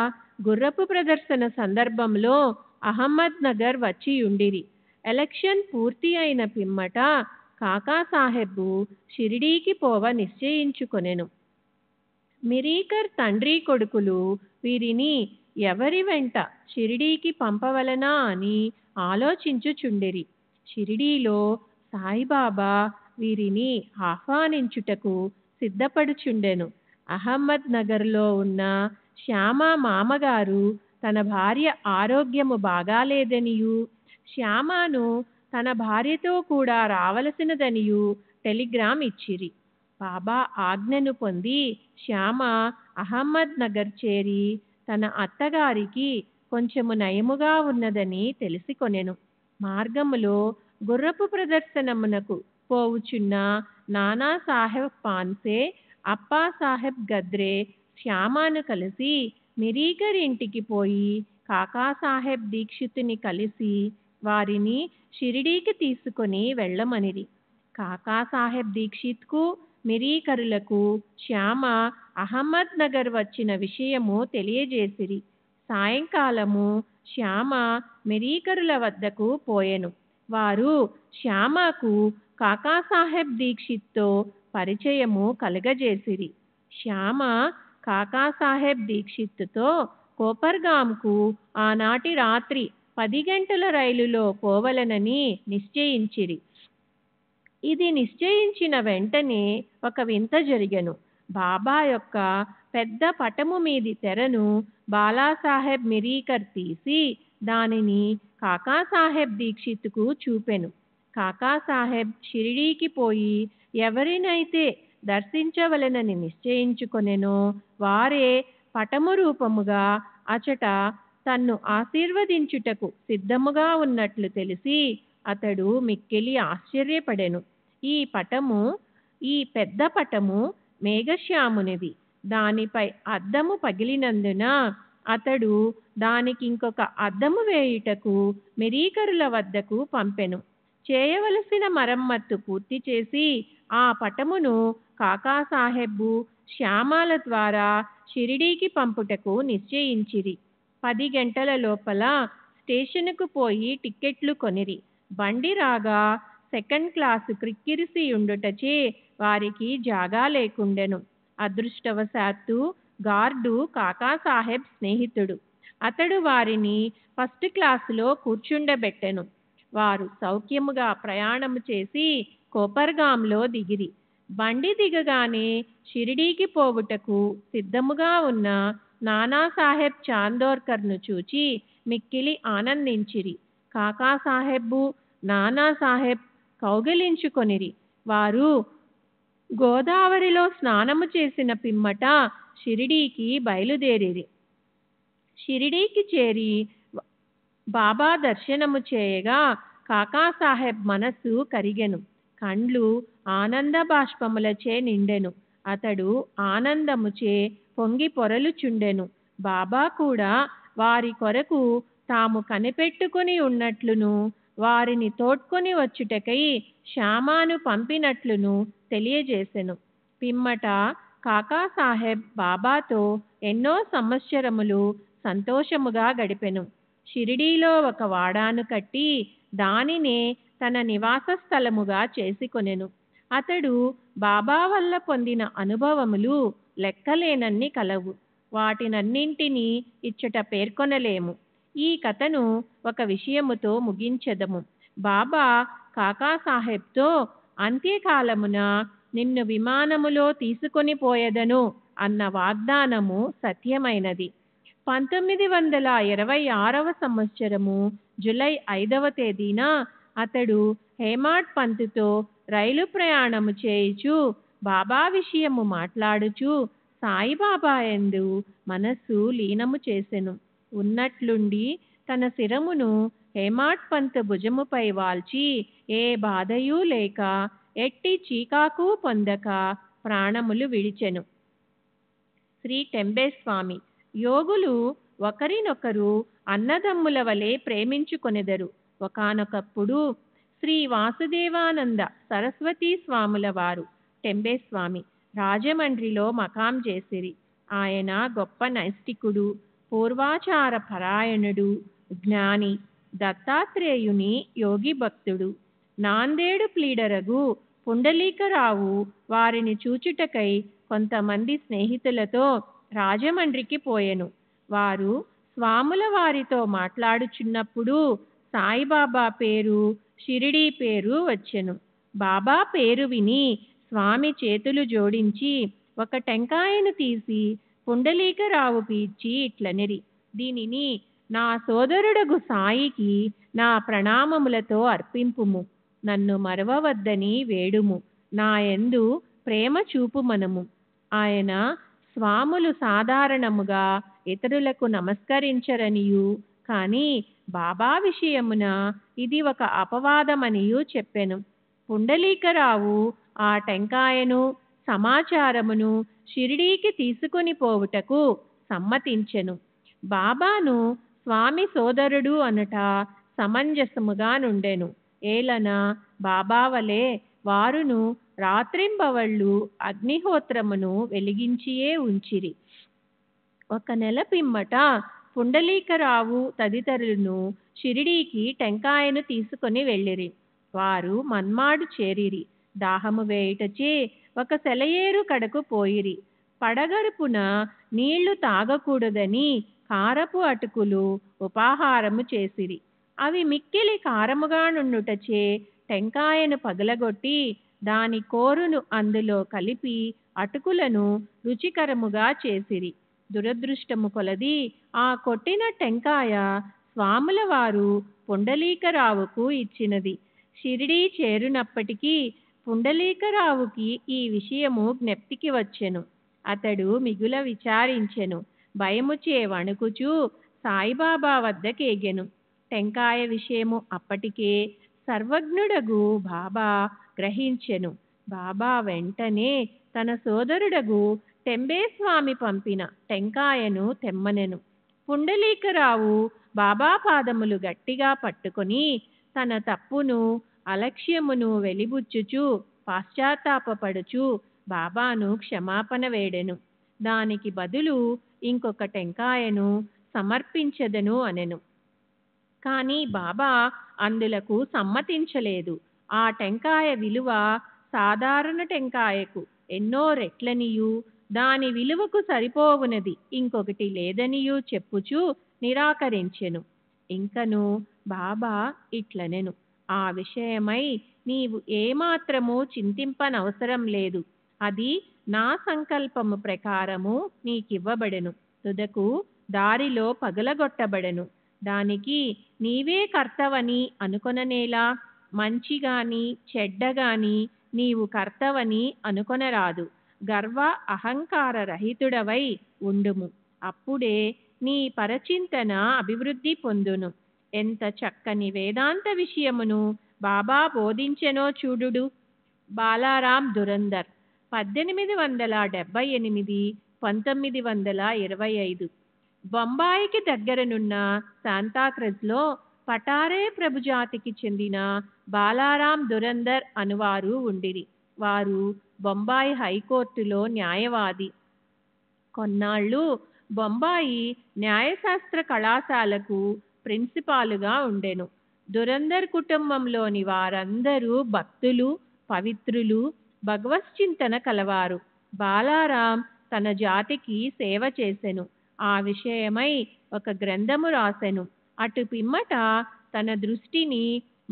గుర్రపు ప్రదర్శన సందర్భంలో అహ్మద్ నగర్ వచ్చియుండిరి. ఎలక్షన్ పూర్తి అయిన పిమ్మట కాకాసాహెబ్ షిరిడీకి పోవ నిశ్చయించుకొనెను. మిరీకర్ తండ్రి కొడుకులు వీరిని ఎవరి వెంట షిరిడీకి పంపవలనా అని ఆలోచించుచుండిరి. షిరిడీలో సాయిబాబా వీరిని ఆహ్వానించుటకు సిద్ధపడుచుండెను. అహ్మద్ నగర్లో ఉన్న శ్యామ మామగారు తన భార్య ఆరోగ్యము బాగాలేదనియు, శ్యామను తన భార్యతో కూడా రావలసినదనియు టెలిగ్రామ్ ఇచ్చిరి. బాబా ఆజ్ఞను పొంది శ్యామ అహ్మద్ నగర్ చేరి తన అత్తగారికి కొంచెము నయముగా ఉన్నదని తెలిసికొనెను. మార్గములో గుర్రపు ప్రదర్శనమునకు పోవుచున్న నానాసాహెబ్ పాన్సే, అప్పాసాహెబ్ గద్రే శ్యామను కలిసి మిరీకర్ ఇంటికి పోయి కాకాసాహెబ్ దీక్షితుని కలిసి వారిని షిరిడీకి తీసుకొని వెళ్ళమనిరి. కాకాసాహెబ్ దీక్షిత్కు మిరీకరులకు శ్యామ అహ్మద్ నగర్ వచ్చిన విషయము తెలియజేసిరి. సాయంకాలము శ్యామ మిరీకరుల వద్దకు పోయెను. వారు శ్యామకు కాకాసాహెబ్ దీక్షిత్తో పరిచయము కలుగజేసిరి. శ్యామ కాకాసాహెబ్ దీక్షిత్తుతో కోపర్గాంకు ఆనాటి రాత్రి 10 గంటల రైలులో పోవలనని నిశ్చయించిరి. ఇది నిశ్చయించిన వెంటనే ఒక వింత జరిగెను. బాబా యొక్క పెద్ద పటము మీది తెరను బాలాసాహెబ్ మిరీకర్ తీసి దానిని కాకాసాహెబ్ దీక్షిత్కు చూపెను. కాకాసాహెబ్ షిరిడీకి పోయి ఎవరినైతే దర్శించవలనని నిశ్చయించుకొనెనో వారే పటము రూపముగా అచట తన్ను ఆశీర్వదించుటకు సిద్ధముగా ఉన్నట్లు తెలిసి అతడు మిక్కిలి ఆశ్చర్యపడెను. ఈ పెద్ద పటము మేఘశ్యామునిది. దానిపై అద్దము పగిలినందున అతడు దానికి ఇంకొక అద్దము వేయుటకు మిరీకరుల వద్దకు పంపెను. చేయవలసిన మరమ్మత్తు పూర్తి చేసి ఆ పటమును కాకాసాహెబ్బు శ్యామాల ద్వారా షిరిడీకి పంపుటకు నిశ్చయించిరి. 10 గంటల లోపల స్టేషనుకు పోయి టిక్కెట్లు కొనిరి. బండి రాగా 2nd క్లాసు క్రిక్కిరిసి ఉండుటచే వారికి జాగా లేకుండెను. అదృష్టవశాత్తు గార్డు కాకాసాహెబ్ స్నేహితుడు. అతడు వారిని 1st క్లాసులో కూర్చుండబెట్టెను. వారు సౌఖ్యముగా ప్రయాణము చేసి కోపర్గాంలో దిగిరి. బండి దిగగానే షిరిడీకి పోవుటకు సిద్ధముగా ఉన్న నానాసాహెబ్ చాందోర్కర్ను చూచి మిక్కిలి ఆనందించిరి. కాకాసాహెబ్బు నానాసాహెబ్ కౌగిలించుకొనిరి. వారు గోదావరిలో స్నానము చేసిన పిమ్మట షిరిడీకి బయలుదేరిరి. షిరిడీకి చేరి బాబా దర్శనము చేయగా కాకాసాహెబ్ మనస్సు కరిగెను. కండ్లు ఆనంద బాష్పములచే నిండెను. అతడు ఆనందముచే పొంగి పొరలుచుండెను. బాబా కూడా వారి కొరకు తాము కనిపెట్టుకుని ఉన్నట్లును వారిని తోడ్కొని వచ్చుటకై శ్యామాను పంపినట్లును తెలియజేసెను. పిమ్మట కాకాసాహెబ్ బాబాతో ఎన్నో సంవత్సరములు సంతోషముగా గడిపెను. షిరిడీలో ఒక వాడాను కట్టి దానినే తన నివాస స్థలముగా చేసుకొనెను. అతడు బాబా వల్ల పొందిన అనుభవములు లెక్కలేనన్ని కలవు. వాటినన్నింటినీ ఇచ్చట పేర్కొనలేము. ఈ కథను ఒక విషయముతో ముగించెదము. బాబా కాకాసాహెబ్తో అంత్యకాలమున నిన్ను విమానములో తీసుకొని పోయెదను అన్న వాగ్దానము సత్యమైనది. 1926వ సంవత్సరము జూలై 5వ తేదీన అతడు హేమాడ్ పంతుతో రైలు ప్రయాణము చేయుచు బాబా విషయము మాట్లాడుచు సాయిబాబా యందు మనస్సు లీనము చేసెను. ఉన్నట్లుండి తన శిరమును హేమాడ్ పంత్ భుజముపై వాల్చి ఏ బాధయూ లేక ఎట్టి చీకాకు పొందక ప్రాణములు విడిచెను. శ్రీ టెంబేస్వామి యోగులు ఒకరినొకరు అన్నదమ్ముల వలె ప్రేమించుకొనెదరు. ఒకానొకప్పుడు శ్రీ వాసుదేవానంద సరస్వతీ స్వాముల వారు టెంబేస్వామి రాజమండ్రిలో మకాం చేసిరి. ఆయన గొప్ప నైష్టికుడు, పూర్వాచార పరాయణుడు, జ్ఞాని, దత్తాత్రేయుని యోగి భక్తుడు. నాందేడు ప్లీడరగు పుండలీకరావు వారిని చూచుటకై కొంతమంది స్నేహితులతో రాజమండ్రికి పోయెను. వారు స్వాముల వారితో మాట్లాడుచున్నప్పుడు సాయిబాబా పేరు, షిరిడీ పేరు వచ్చెను. బాబా పేరు విని స్వామి చేతులు జోడించి ఒక టెంకాయను తీసి పుండలీకరావుకి ఇచ్చి ఇట్లనిరి, దీనిని నా సోదరుడగు సాయికి నా ప్రణామములతో అర్పింపుము. నన్ను మరవవద్దని వేడుము. నా యందు ప్రేమ చూపుమనము. ఆయన స్వాములు సాధారణముగా ఇతరులకు నమస్కరించరనియు కానీ బాబా విషయమున ఇది ఒక అపవాదమనియు చెప్పెను. పుండలీకరావు ఆ టెంకాయను సమాచారమును షిరిడీకి తీసుకొని పోవుటకు సమ్మతించెను. బాబాను స్వామి సోదరుడు అనుట సమంజసముగా నుండెను. ఏలన బాబా వలె వారును రాత్రింబవళ్ళు అగ్నిహోత్రమును వెలిగించియే ఉంచిరి. ఒక నెల పిమ్మట పుండలీకరావు తదితరులను షిరిడీకి టెంకాయను తీసుకొని వెళ్ళిరి. వారు మన్మాడు చేరిరి. దాహము వేయుటచే ఒక సెలయేరు కడకు పోయిరి. పడగరుపున నీళ్లు తాగకూడదని కారపు అటుకులు ఉపాహారము చేసిరి. అవి మిక్కిలి కారముగా నుండుటచే టెంకాయను పగలగొట్టి దాని కోరును అందులో కలిపి అటుకులను రుచికరముగా చేసిరి. దురదృష్టము కొలది ఆ కొట్టిన టెంకాయ స్వాముల వారు పుండలీకరావుకు ఇచ్చినది. షిరిడీ చేరునప్పటికీ పుండలీకరావుకి ఈ విషయము జ్ఞప్తికి వచ్చెను. అతడు మిగుల విచారించెను. భయముచే వణుకుచూ సాయిబాబా వద్దకేగెను. టెంకాయ విషయము అప్పటికే సర్వజ్ఞుడగు బాబా గ్రహించెను. బాబా వెంటనే తన సోదరుడగు టెంబేస్వామి పంపిన టెంకాయను తెమ్మనెను. పుండలీకరావు బాబా పాదములు గట్టిగా పట్టుకొని తన తప్పును అలక్ష్యమును వెలిబుచ్చుచూ పాశ్చాత్తాపపడుచు బాబాను క్షమాపణ వేడెను. దానికి బదులు ఇంకొక టెంకాయను సమర్పించదను అనెను. కానీ బాబా అందులకు సమ్మతించలేదు. ఆ టెంకాయ విలువ సాధారణ టెంకాయకు ఎన్నో రెట్లనియు దాని విలువకు సరిపోవునది ఇంకొకటి లేదనియూ చెప్పుచూ నిరాకరించెను. ఇంకను బాబా ఇట్లనెను, ఆ విషయమై నీవు ఏమాత్రము చింతింపనవసరం లేదు. అది నా సంకల్పము ప్రకారము నీకివ్వబడెను. తుదకు దారిలో పగలగొట్టబడెను. దానికి నీవే కర్తవని అనుకొననేలా. మంచిగాని చెడ్డగాని నీవు కర్తవని అనుకొనరాదు. గర్వ అహంకార రహితుడవై ఉండుము. అప్పుడే నీ పరచింతన అభివృద్ధి పొందును. ఎంత చక్కని వేదాంత విషయమును బాబా బోధించెనో చూడుడు. బాలారాం దురందర్ 1878 1925. బొంబాయికి దగ్గరనున్న శాంతాక్రజ్లో పటారే ప్రభుజాతికి చెందిన బాలారాం దురందర్ అనువారు ఉండిరి. వారు బొంబాయి హైకోర్టులో న్యాయవాది. కొన్నాళ్ళు బొంబాయి న్యాయశాస్త్ర కళాశాలకు ప్రిన్సిపాలుగా ఉండెను. దురందర్ కుటుంబంలోని వారందరూ భక్తులు, పవిత్రులు, భగవశ్చింతన కలవారు. బాలారాం తన జాతికి సేవ చేసెను. ఆ విషయమై ఒక గ్రంథము రాసెను. అటు పిమ్మట తన దృష్టిని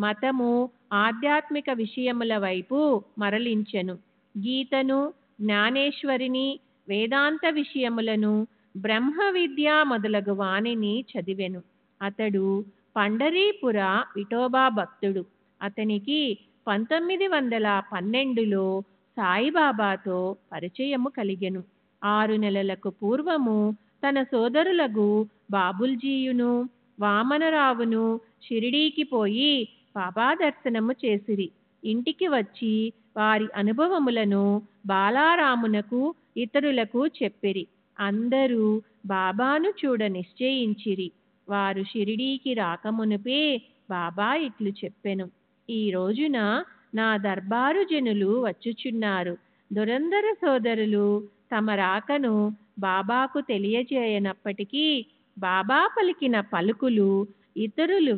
మతము, ఆధ్యాత్మిక విషయముల వైపు మరలించెను. గీతను, జ్ఞానేశ్వరిని, వేదాంత విషయములను, బ్రహ్మ విద్య మొదలగు వాణిని చదివెను. అతడు పండరీపుర విఠోబా భక్తుడు. అతనికి 1912లో సాయిబాబాతో పరిచయము కలిగెను. 6 నెలలకు పూర్వము తన సోదరులగు బాబుల్జీయును, వామనరావును షిరిడీకి పోయి బాబా దర్శనము చేసిరి. ఇంటికి వచ్చి వారి అనుభవములను బాలారామునకు ఇతరులకు చెప్పిరి. అందరూ బాబాను చూడ నిశ్చయించిరి. వారు షిరిడీకి రాకమునుపే బాబా ఇట్లు చెప్పెను, ఈ రోజున నా దర్బారు జనులు వచ్చుచున్నారు. దురందర సోదరులు తమ రాకను బాబాకు తెలియజేయనప్పటికీ బాబా పలికిన పలుకులు ఇతరులు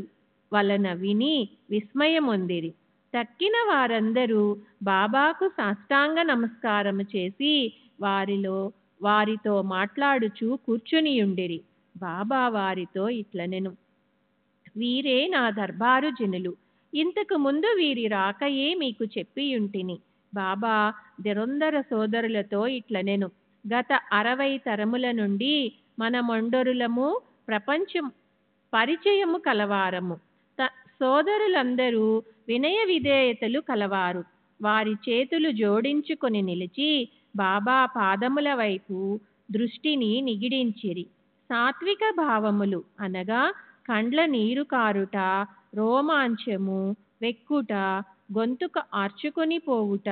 వలన విని విస్మయమొందిరి. తక్కిన వారందరూ బాబాకు సాష్టాంగ నమస్కారము చేసి వారితో మాట్లాడుచూ కూర్చునియుండిరి. బాబా వారితో ఇట్లనెను, వీరే నా దర్బారు జనులు. ఇంతకు ముందు వీరి రాకయే మీకు చెప్పియుంటిని. బాబా దురందర సోదరులతో ఇట్లనెను, గత 60 తరముల నుండి మనమొండరులము ప్రపంచం పరిచయము కలవారము. సోదరులందరూ వినయ విధేయతలు కలవారు. వారి చేతులు జోడించుకొని నిలిచి బాబా పాదముల వైపు దృష్టిని నిగిడించిరి. సాత్విక భావములు అనగా కండ్ల నీరు కారుట, రోమాంచము, వెక్కుట, గొంతుక ఆర్చుకొని పోవుట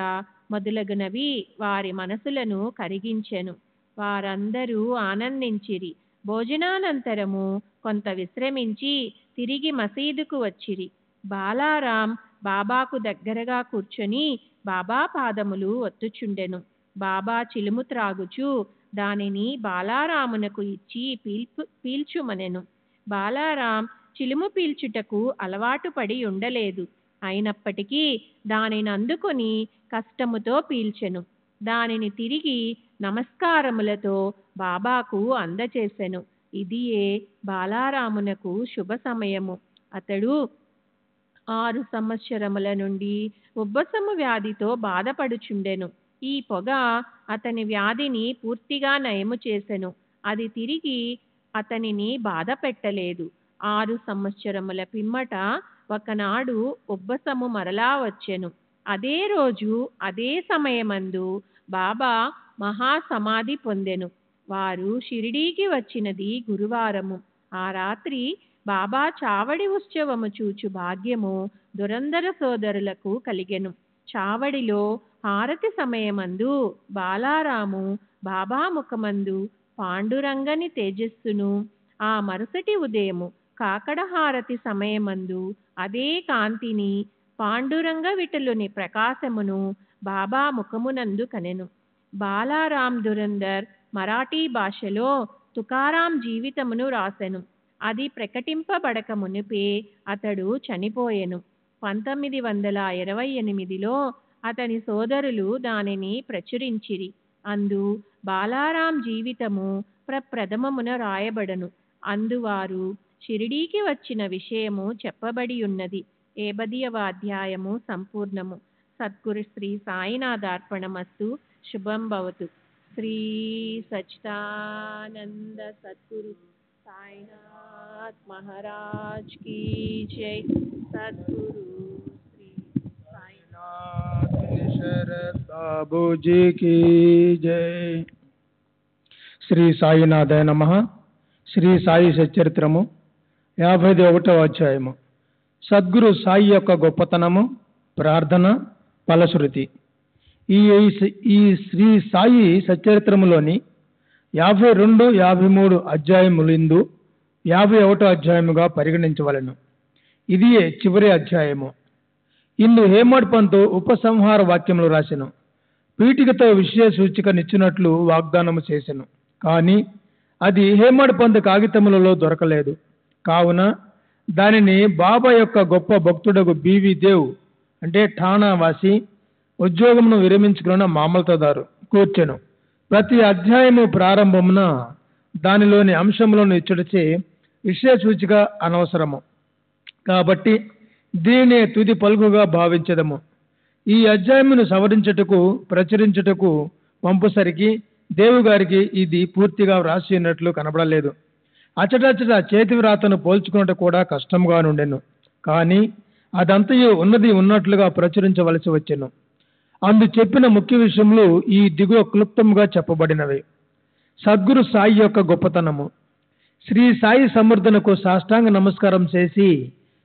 మొదలగునవి వారి మనసులను కరిగించెను. వారందరూ ఆనందించిరి. భోజనానంతరము కొంత విశ్రమించి తిరిగి మసీదుకు వచ్చిరి. బాలారాం బాబాకు దగ్గరగా కూర్చొని బాబా పాదములు ఒత్తుచుండెను. బాబా చిలుము త్రాగుచు దానిని బాలారామునకు ఇచ్చి పీల్చుమనెను. బాలారాం చిలుము పీల్చుటకు అలవాటు పడి ఉండలేదు. అయినప్పటికీ దానిని అందుకొని కష్టముతో పీల్చెను. దానిని తిరిగి నమస్కారములతో బాబాకు అందచేసెను. ఇదియే బాలారామునకు శుభ సమయము. అతడు 6 సంవత్సరముల నుండి ఉబ్బసము వ్యాధితో బాధపడుచుండెను. ఈ పొగ అతని వ్యాధిని పూర్తిగా నయము చేసెను. అది తిరిగి అతనిని బాధ పెట్టలేదు. 6 సంవత్సరముల పిమ్మట ఒకనాడు ఉబ్బసము మరలా వచ్చెను. అదే రోజు అదే సమయమందు బాబా మహాసమాధి పొందెను. వారు షిరిడీకి వచ్చినది గురువారము. ఆ రాత్రి బాబా చావడి ఉత్సవము చూచు భాగ్యము దురంధర సోదరులకు కలిగెను. చావడిలో హారతి సమయమందు బాలారాము బాబా ముఖమందు పాండురంగని తేజస్సును, ఆ మరుసటి ఉదయము కాకడ హారతి సమయమందు అదే కాంతిని, పాండురంగ విఠలుని ప్రకాశమును బాబా ముఖమునందు కనెను. బాలారాం దురందర్ మరాఠీ భాషలో తుకారాం జీవితమును రాసెను. అది ప్రకటింపబడక మునిపే అతడు చనిపోయెను. 1928లో అతని సోదరులు దానిని ప్రచురించిరి. అందు బాలారాం జీవితము ప్రప్రథమమున రాయబడను. అందువారు షిరిడీకి వచ్చిన విషయము చెప్పబడి ఉన్నది. 80వ అధ్యాయము సంపూర్ణము. సద్గురు శ్రీ సాయినాథార్పణమస్తు. శుభం భవతు. శ్రీ సచ్చిదానంద సద్గురు సాయినాథ్ మహారాజ్ की जय. सद्गुरु श्री साईनाथ शरद बाबू जी की जय. శ్రీ సాయినాథాయ నమః. శ్రీ సాయి సచరిత్రము 51వ అధ్యాయము. సద్గురు సాయి యొక్క గొప్పతనము, ప్రార్థన, ఫలశ్రుతి. ఈ శ్రీ సాయి సచరిత్రములోని 52, 53 అధ్యాయములందు 51వ అధ్యాయముగా పరిగణించవలెను. ఇది చివరి అధ్యాయము. ఇందు హేమడ్ పంతు ఉపసంహార వాక్యములు రాసెను. పీఠికతో విషయ సూచికనిచ్చినట్లు వాగ్దానము చేసెను. కానీ అది హేమడ్ పంత్ కాగితములలో దొరకలేదు. కావున దానిని బాబా యొక్క గొప్ప భక్తుడగు బివి దేవ్ అంటే ఠాణావాసి ఉద్యోగమును విరమించుకున్న మామలతదారు కూర్చెను. ప్రతి అధ్యాయము ప్రారంభమున దానిలోని అంశములను ఇచ్చటచే విషయ సూచిక అనవసరము. కాబట్టి దీనినే తుది పలుకుగా భావించదము. ఈ అధ్యాయమును సవరించుటకు, ప్రచురించుటకు పంపుసరికి దేవుగారికి ఇది పూర్తిగా వ్రాసి ఉన్నట్లు కనబడలేదు. అచటచట చేతి వ్రాతను పోల్చుకున్నట్టు కూడా కష్టంగా నుండెను. కానీ అదంతయు ఉన్నది ఉన్నట్లుగా ప్రచురించవలసి వచ్చెను. అందు చెప్పిన ముఖ్య విషయములు ఈ దిగువ క్లుప్తంగా చెప్పబడినవి. సద్గురు సాయి యొక్క గొప్పతనము. శ్రీ సాయి సమర్థనకు సాష్టాంగ నమస్కారం చేసి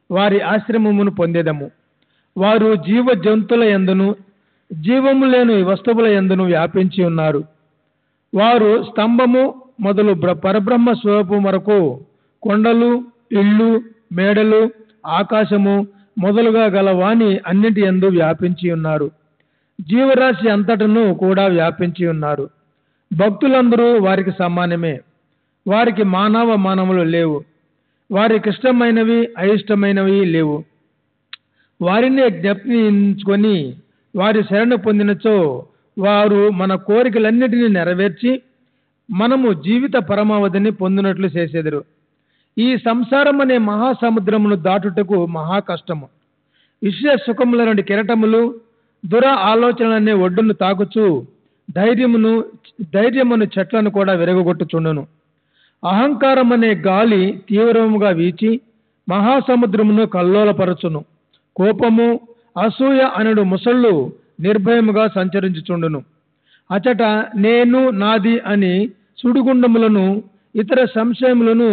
వారి ఆశ్రమమును పొందేదము. వారు జీవ జంతువుల యందును జీవము లేని వస్తువుల యందును వ్యాపించి ఉన్నారు. వారు స్తంభము మొదలు పరబ్రహ్మ స్వరూపం వరకు కొండలు, ఇళ్ళు, మేడలు, ఆకాశము మొదలుగా గల వాణి అన్నిటి యందు వ్యాపించి ఉన్నారు. జీవరాశి అంతటను కూడా వ్యాపించి ఉన్నారు. భక్తులందరూ వారికి సమానమే. వారికి మానవములు లేవు. వారికి ఇష్టమైనవి, అయిష్టమైనవి లేవు. వారిని జ్ఞప్తించుకొని వారి శరణ పొందినచో వారు మన కోరికలన్నిటినీ నెరవేర్చి మనము జీవిత పరమావధిని పొందినట్లు చేసేదరు. ఈ సంసారం అనే మహాసముద్రమును దాటుటకు మహా కష్టము. విషయ సుఖముల నుండి కెరటములు, దుర ఆలోచనలనే ఒడ్డును తాకుచు ధైర్యమును చెట్లను కూడా విరగొట్టుచుండును. అహంకారం అనే గాలి తీవ్రముగా వీచి మహాసముద్రమును కల్లోలపరచును. కోపము, అసూయ అనడు ముసళ్ళు నిర్భయముగా సంచరించుచుండును. అచట నేను, నాది అని సుడిగుండములను, ఇతర సంశయములను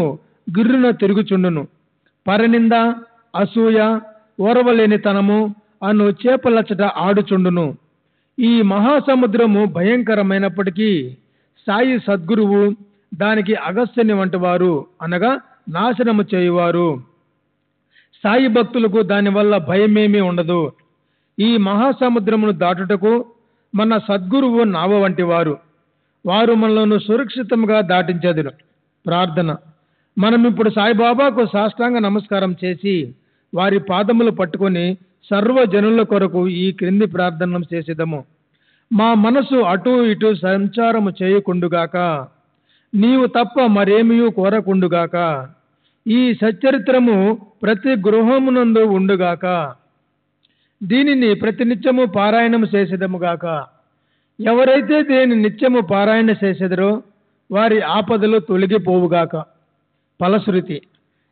గిర్రున తిరుగుచుండును. పరనింద, అసూయ, ఓర్వలేనితనము అను చేపలచట ఆడుచుండును. ఈ మహాసముద్రము భయంకరమైనప్పటికీ సాయి సద్గురువు దానికి అగస్త్యుని వంటి వారు అనగా నాశనము చేయువారు. సాయి భక్తులకు దానివల్ల భయమేమీ ఉండదు. ఈ మహాసముద్రమును దాటుటకు మన సద్గురువు నావ వంటి వారు మనలను సురక్షితంగా దాటించెదరు. ప్రార్థన. మనం ఇప్పుడు సాయిబాబాకు సాష్టాంగ నమస్కారం చేసి వారి పాదములు పట్టుకొని సర్వజనుల కొరకు ఈ క్రింది ప్రార్థన చేసేదము. మా మనసు అటు ఇటు సంచారము చేయకుండుగాక, నీవు తప్ప మరేమీ కోరకుండుగాక, ఈ సచ్చరిత్రము ప్రతి గృహమునందు ఉండుగాక, దీనిని ప్రతినిత్యము పారాయణము చేసేదముగాక. ఎవరైతే దీని నిత్యము పారాయణ చేసేదరో వారి ఆపదలు తొలగిపోవుగాక. ఫలశ్రుతి.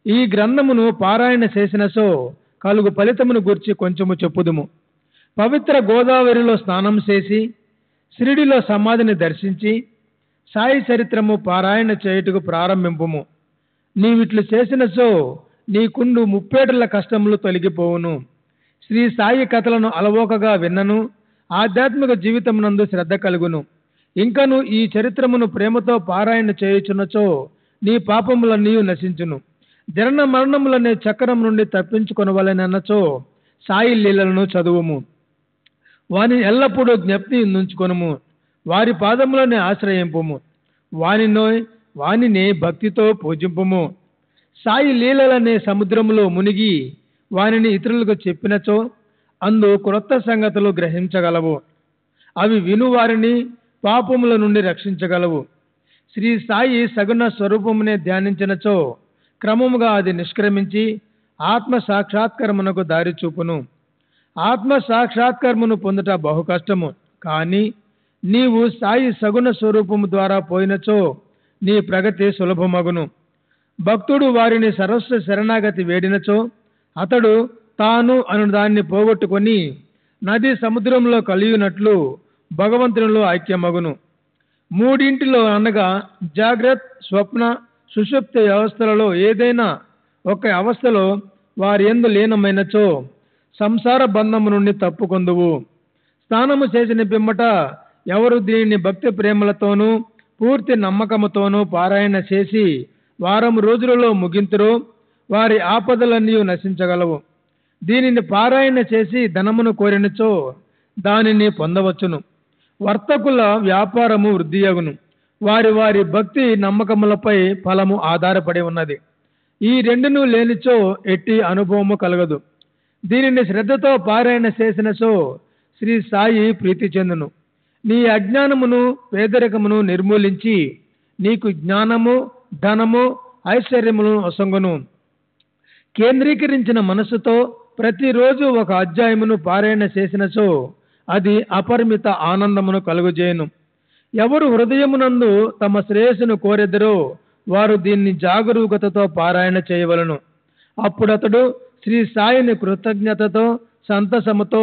ఈ గ్రంథమును పారాయణ చేసినసో కలుగు ఫలితమును గూర్చి కొంచెము చెప్పుదుము. పవిత్ర గోదావరిలో స్నానం చేసి షిరిడిలో సమాధిని దర్శించి సాయి చరిత్రము పారాయణ చేయుటకు ప్రారంభింపుము. నీవిట్లు చేసినసో నీకుండు ముప్పేటల కష్టములు తొలగిపోవును. శ్రీ సాయి కథలను అలవోకగా విన్నను ఆధ్యాత్మిక జీవితమునందు శ్రద్ధ కలుగును. ఇంకను ఈ చరిత్రమును ప్రేమతో పారాయణ చేయుచున్నచో నీ పాపములన్నీ నశించును. జనన మరణములనే చక్రం నుండి తప్పించుకొనవలెనన్నచో సాయి లీలలను చదువుము. వానిని ఎల్లప్పుడూ జ్ఞప్తి నుంచుకొనుము. వారి పాదములనే ఆశ్రయింపుము. వానినే భక్తితో పూజింపుము. సాయి లీలలనే సముద్రములో మునిగి వానిని ఇతరులకు చెప్పినచో అందు క్రొత్త సంగతులు గ్రహించగలవు. అవి విను వారిని పాపముల నుండి రక్షించగలవు. శ్రీ సాయి సగుణ స్వరూపమునే ధ్యానించినచో క్రమముగా అది నిష్క్రమించి ఆత్మ సాక్షాత్కరమునకు దారి చూపును. ఆత్మ సాక్షాత్కరమును పొందుట బహు కష్టము. కానీ నీవు సాయి సగుణ స్వరూపము ద్వారా పోయినచో నీ ప్రగతి సులభమగును. భక్తుడు వారిని సర్వస్వ శరణాగతి వేడినచో అతడు తాను అను దాన్ని పోగొట్టుకొని నది సముద్రంలో కలియునట్లు భగవంతునిలో ఐక్యమగును. మూడింటిలో అనగా జాగ్రత్త, స్వప్న, సుషుప్తి అవస్థలలో ఏదైనా ఒక అవస్థలో వారి యందు లీనమైనచో సంసార బంధము నుండి తప్పుకొందువు. స్నానము చేసిన పిమ్మట ఎవరు దీనిని భక్తి ప్రేమలతోనూ పూర్తి నమ్మకముతోనూ పారాయణ చేసి వారం రోజులలో ముగింతురో వారి ఆపదలన్నీ నశించగలవు. దీనిని పారాయణ చేసి ధనమును కోరినచో దానిని పొందవచ్చును. వర్తకుల వ్యాపారము వృద్ధియగును. వారి భక్తి నమ్మకములపై ఫలము ఆధారపడి ఉన్నది. ఈ రెండును లేనిచో ఎట్టి అనుభవము కలగదు. దీనిని శ్రద్ధతో పారాయణ చేసినచో శ్రీ సాయి ప్రీతి చెందును. నీ అజ్ఞానమును పేదరికమును నిర్మూలించి నీకు జ్ఞానము, ధనము, ఐశ్వర్యమును ఒసంగును. కేంద్రీకరించిన మనసుతో ప్రతిరోజు ఒక అధ్యాయమును పారాయణ చేసినచో అది అపరిమిత ఆనందమును కలుగజేయును. ఎవరు హృదయమునందు తమ శ్రేయస్సును కోరెదరో వారు దీన్ని జాగరూకతతో పారాయణ చేయవలను. అప్పుడతడు శ్రీ సాయిని కృతజ్ఞతతో సంతసముతో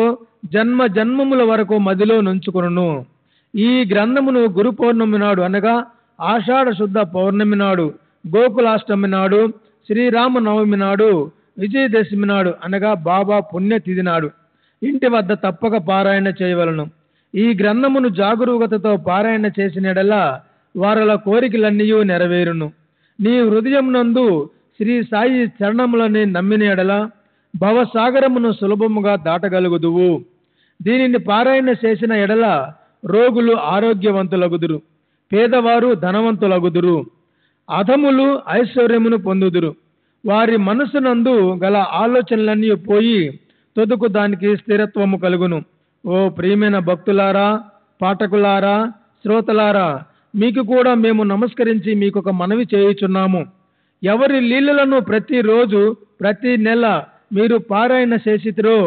జన్మ జన్మముల వరకు మదిలో నుంచుకొనును. ఈ గ్రంథమును గురు పౌర్ణమి నాడు అనగా ఆషాఢ శుద్ధ పౌర్ణమి నాడు, గోకులాష్టమి నాడు, శ్రీరామనవమి నాడు, విజయదశమి నాడు అనగా బాబా పుణ్యతిథి నాడు ఇంటి వద్ద తప్పక పారాయణ చేయవలను. ఈ గ్రంథమును జాగరూకతతో పారాయణ చేసిన యెడల వారల కోరికలన్నీ నెరవేరును. నీ హృదయం నందు శ్రీ సాయి చరణములని నమ్మిన యెడల భవసాగరమును సులభముగా దాటగలుగుదువు. దీనిని పారాయణ చేసిన యెడల రోగులు ఆరోగ్యవంతులగుదురు, పేదవారు ధనవంతులగుదురు, అధములు ఐశ్వర్యమును పొందుదురు. వారి మనసునందు గల ఆలోచనలన్నీ పోయి తొదుకు దానికి స్థిరత్వము కలుగును. ఓ ప్రియమైన భక్తులారా, పాఠకులారా, శ్రోతలారా, మీకు కూడా మేము నమస్కరించి మీకు ఒక మనవి చేయుచున్నాము. ఎవరి లీలలను ప్రతిరోజు ప్రతి నెల మీరు పారాయణ చేసిరో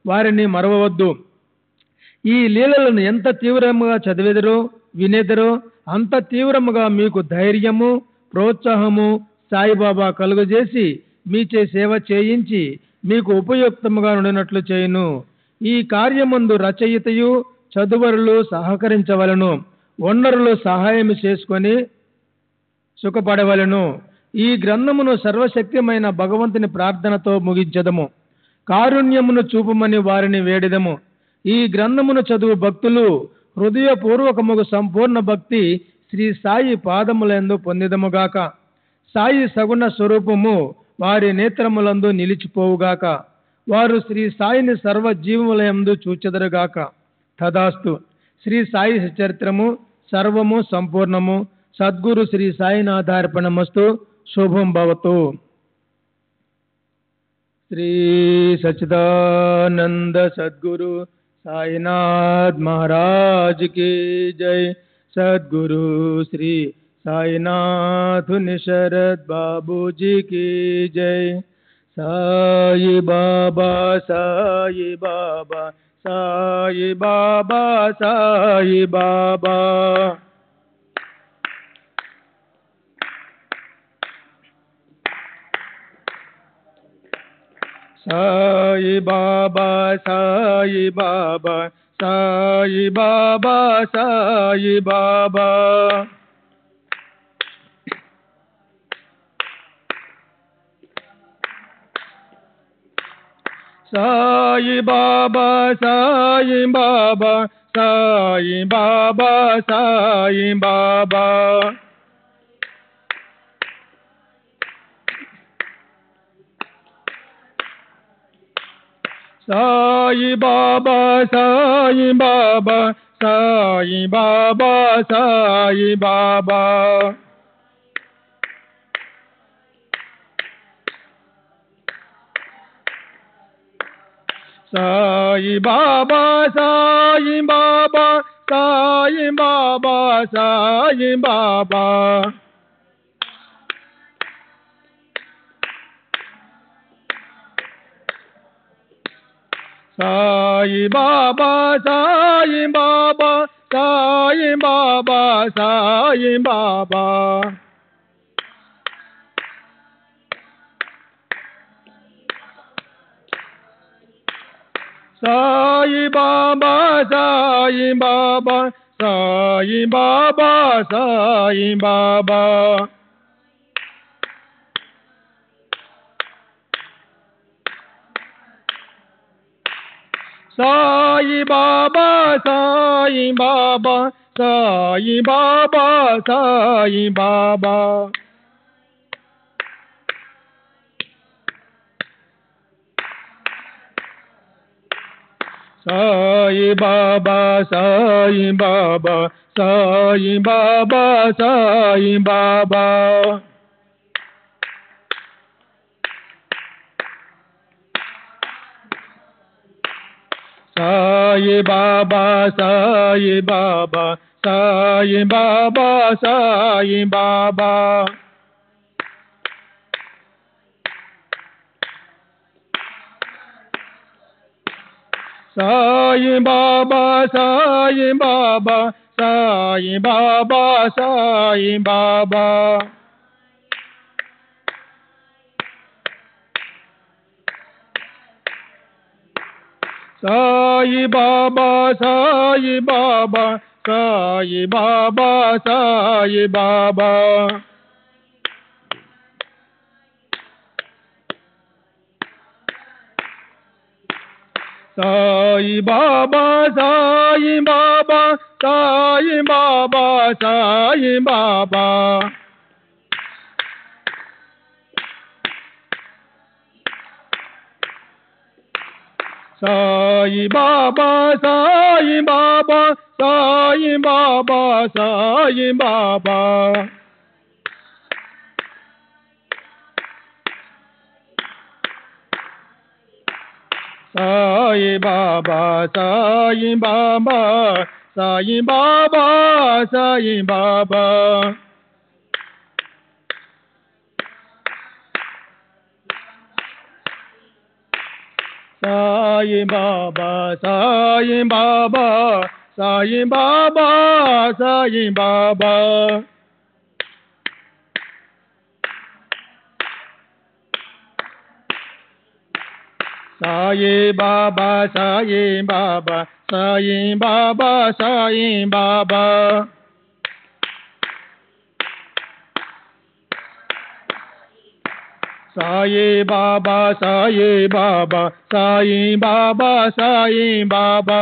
వారిని మరవవద్దు. ఈ లీలలను ఎంత తీవ్రముగా చదివెదరో వినేదరో అంత తీవ్రముగా మీకు ధైర్యము, ప్రోత్సాహము సాయిబాబా కలుగజేసి మీచే సేవ చేయించి మీకు ఉపయుక్తముగా ఉండినట్లు చేయును. ఈ కార్యమందు రచయితయు చదువరులు సహకరించవలను, వనరులు సహాయం చేసుకొని సుఖపడవలను. ఈ గ్రంథమును సర్వశక్తిమైన భగవంతుని ప్రార్థనతో ముగించదము. కారుణ్యమును చూపమని వారిని వేడిదము. ఈ గ్రంథమును చదువు భక్తులు హృదయపూర్వకముగు సంపూర్ణ భక్తి శ్రీ సాయి పాదములందు పొందిదముగాక. సాయి సగుణ స్వరూపము వారి నేత్రములందు నిలిచిపోవుగాక. వారు శ్రీ సాయిని సర్వజీవములయందు చూచెదరుగాక. తదాస్తు. శ్రీ సాయి చరిత్రము సర్వము సంపూర్ణము. సద్గురు శ్రీ సాయినాథార్పణమస్తు. శుభం భవతు. శ్రీ సచ్చిదానంద సద్గురు సాయినాథ్ महाराज की जय. सद्गुरु श्री साईनाथ शरद बाबू जी की जय. साई बाबा साई बाबा साई बाबा साई बाबा. साई बाबा साई बाबा साई बाबा साई बाबा. साई बाबा साई बाबा साई बाबा साई बाबा. साई बाबा साई बाबा साई बाबा साई बाबा. साई बाबा साई बाबा साई बाबा साई बाबा. साई बाबा साई बाबा साई बाबा साई बाबा. साई बाबा साई बाबा साई बाबा साई बाबा. साई बाबा साई बाबा साई बाबा साई बाबा. साई बाबा साई बाबा साई बाबा साई बाबा. साई बाबा साई बाबा साई बाबा साई बाबा. साई बाबा साई बाबा साई बाबा साई बाबा. साई बाबा साई बाबा साई बाबा साई बाबा. साई बाबा साई बाबा साई बाबा साई बाबा. साई बाबा साई बाबा साई बाबा साई बाबा. साई बाबा साई बाबा साई बाबा साई बाबा. साई बाबा साई बाबा साई बाबा साई बाबा. साई बाबा साई बाबा साई बाबा साई बाबा. साई बाबा साई बाबा साई बाबा साई बाबा.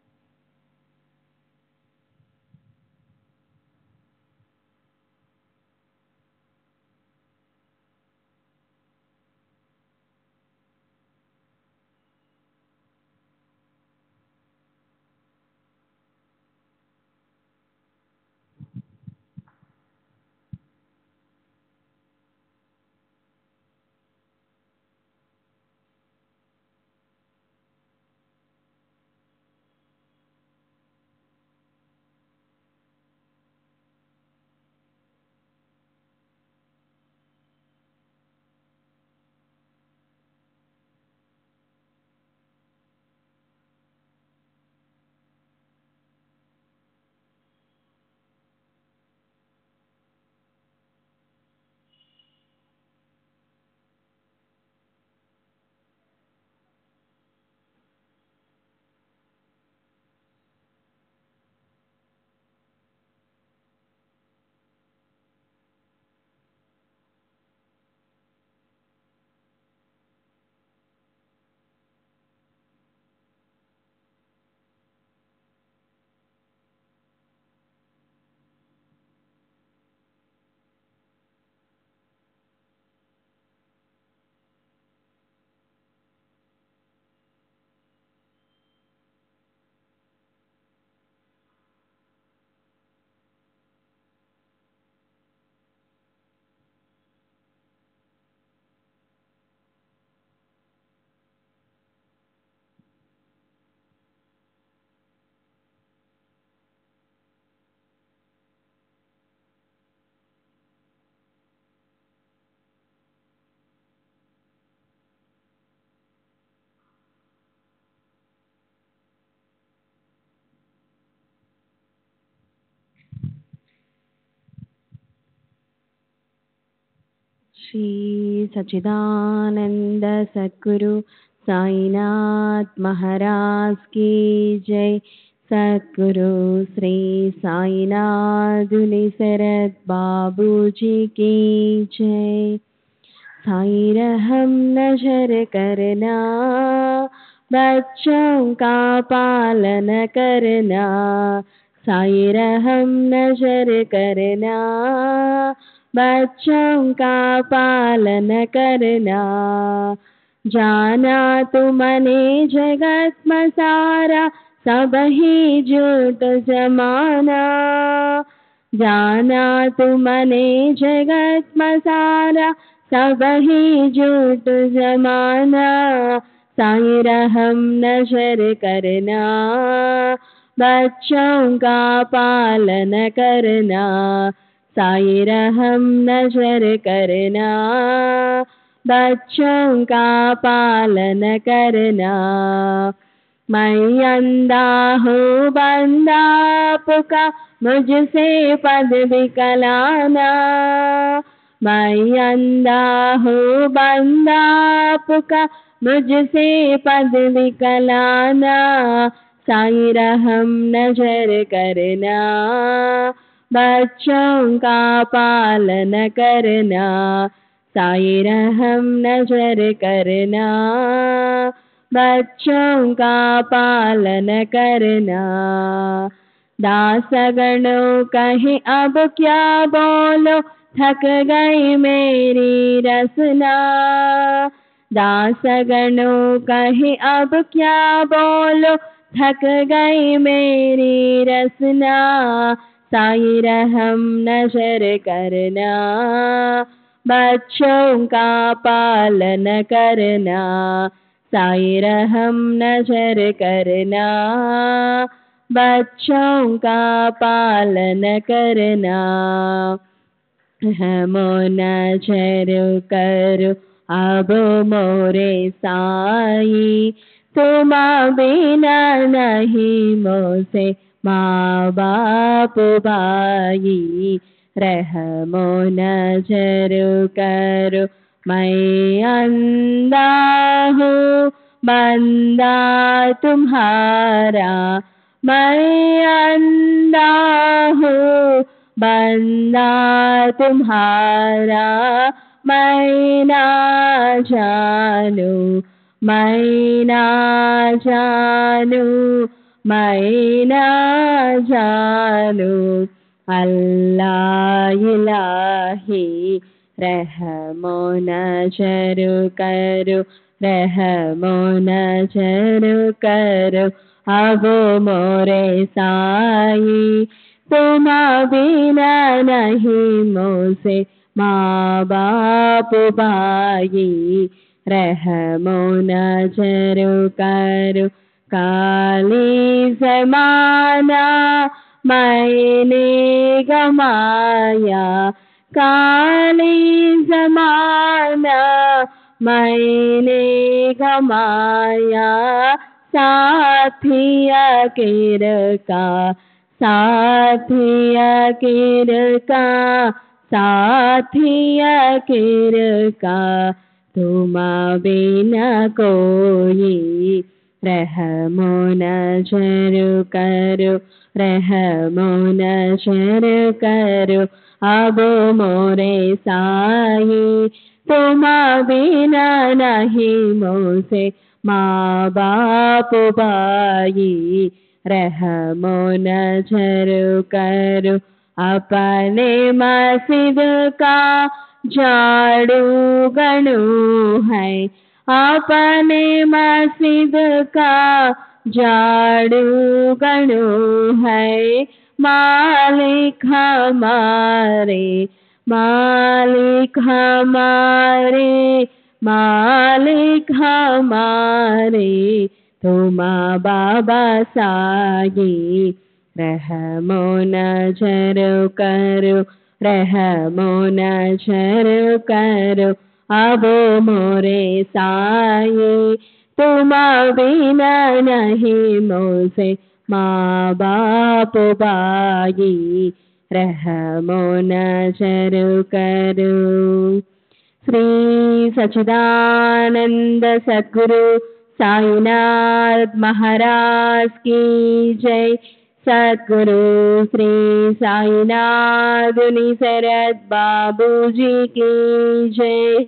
श्री सच्चिदानंद सद्गुरु साईनाथ महाराज की जय। सद्गुरु श्री साईनाथ शरद बाबू जी की जय। साई रहम नजर करना, बच्चों का पालन करना। साई रहम नजर करना, बच्चों का पालन करना। जाना तुमने जगत में सारा, सब ही झूठ जमाना। जाना तुमने जगत में सारा, सब ही झूठ जमाना। साई रहम नजर करना, बच्चों का पालन करना। साई रहम नजर करना, बच्चों का पालन करना। मैं अंधा हूँ बंदा आपका, मुझसे पद दिखलाना। मैं अंधा हूँ बंदा आपका, मुझसे पद दिखलाना। साई रहम नजर करना, बच्चों का पालन करना। साई रहम नजर करना, बच्चों का पालन करना। दासगणों कहे अब क्या बोलो, थक गई मेरी रसना। दासगणों कहे अब क्या बोलो, थक गई मेरी रसना। साई रहम नजर करना, बच्चों का पालन करना। साई रहम नजर करना, बच्चों का पालन करना। रहमो नजर करो अब मोरे साई, तुम बिना नहीं मोसे माँ बाप भाई। रहमो नजर करो मैं अंधा हूँ बंदा तुम्हारा। मैं अंधा हूँ बंदा तुम्हारा। मैं ना जानू, मैं ना जानू, मैं ना जानू। अल्लाह इलाही रहमो नजर करो, रहमो नजर करो अब मोरे साई। तुम बिना नहीं मोसे माँ बाप भाई। रहमो नजर करो काली ज़माना मैंने गमाया। काली ज़माना मैंने गमाया। साथिया किर का, साथिया किर का, साथिया किर का। तुम बिना कोई रहमो नजर करो, रहमो नजर करो अब मोरे साई। तुम बिना नहीं मोसे माँ बाप भाई। रहमो नजर करो अपने मस्जिद का झाड़ू गणू है। अपने मस्जिद का झाड़ू गणू है। मालिक हमारे, मालिक हमारे, मालिक हमारे। तुम बाबा साई। रहमो नजर करो, रहमो नजर करो अब मोरे साई। तुम बिना नहीं मोसे माँ बाप भाई। रहमो नजर करो श्री सच्चिदानंद सद्गुरु साईनाथ महाराज की जय। सद्गुरु श्री साईनाथ शरद बाबू जी की जय।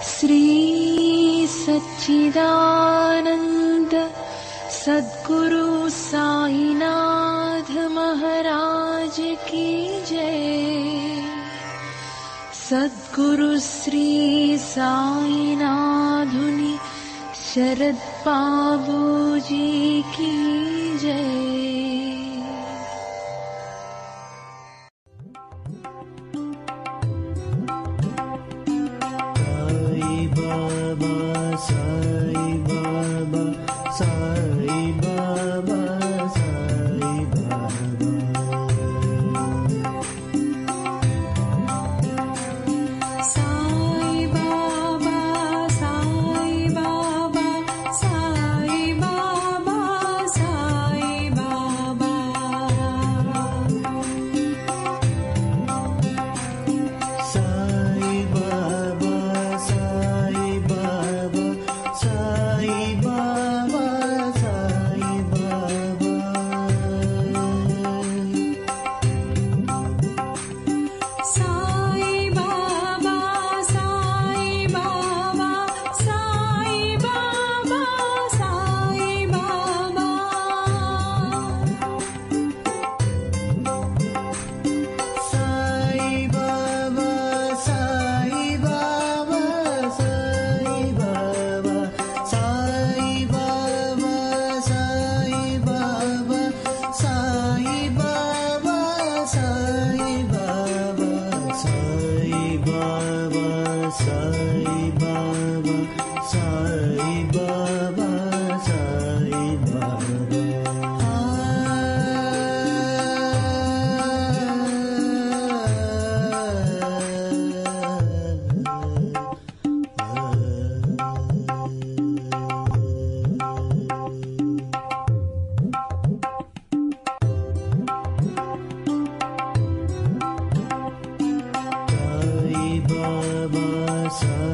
श्री सच्चिदानंद सद्गुरु साईनाथ महाराज की जय। सद्गुरु श्री साईनाथुनि शरद बाबू जी की जय। Baba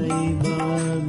Sai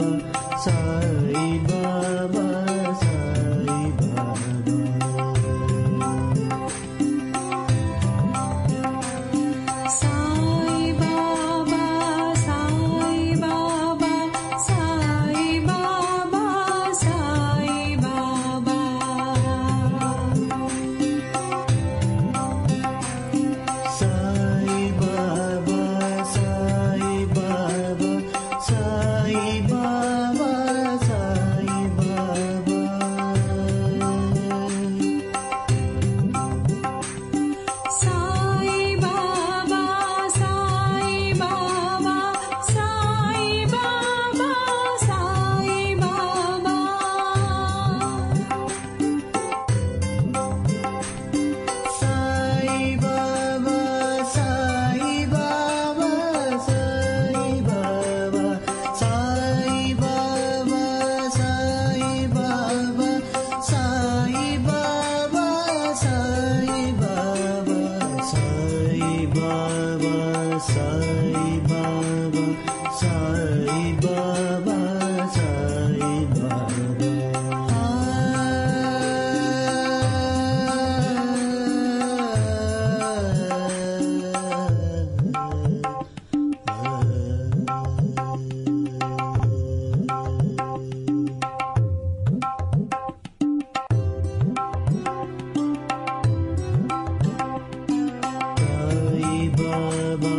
Baba,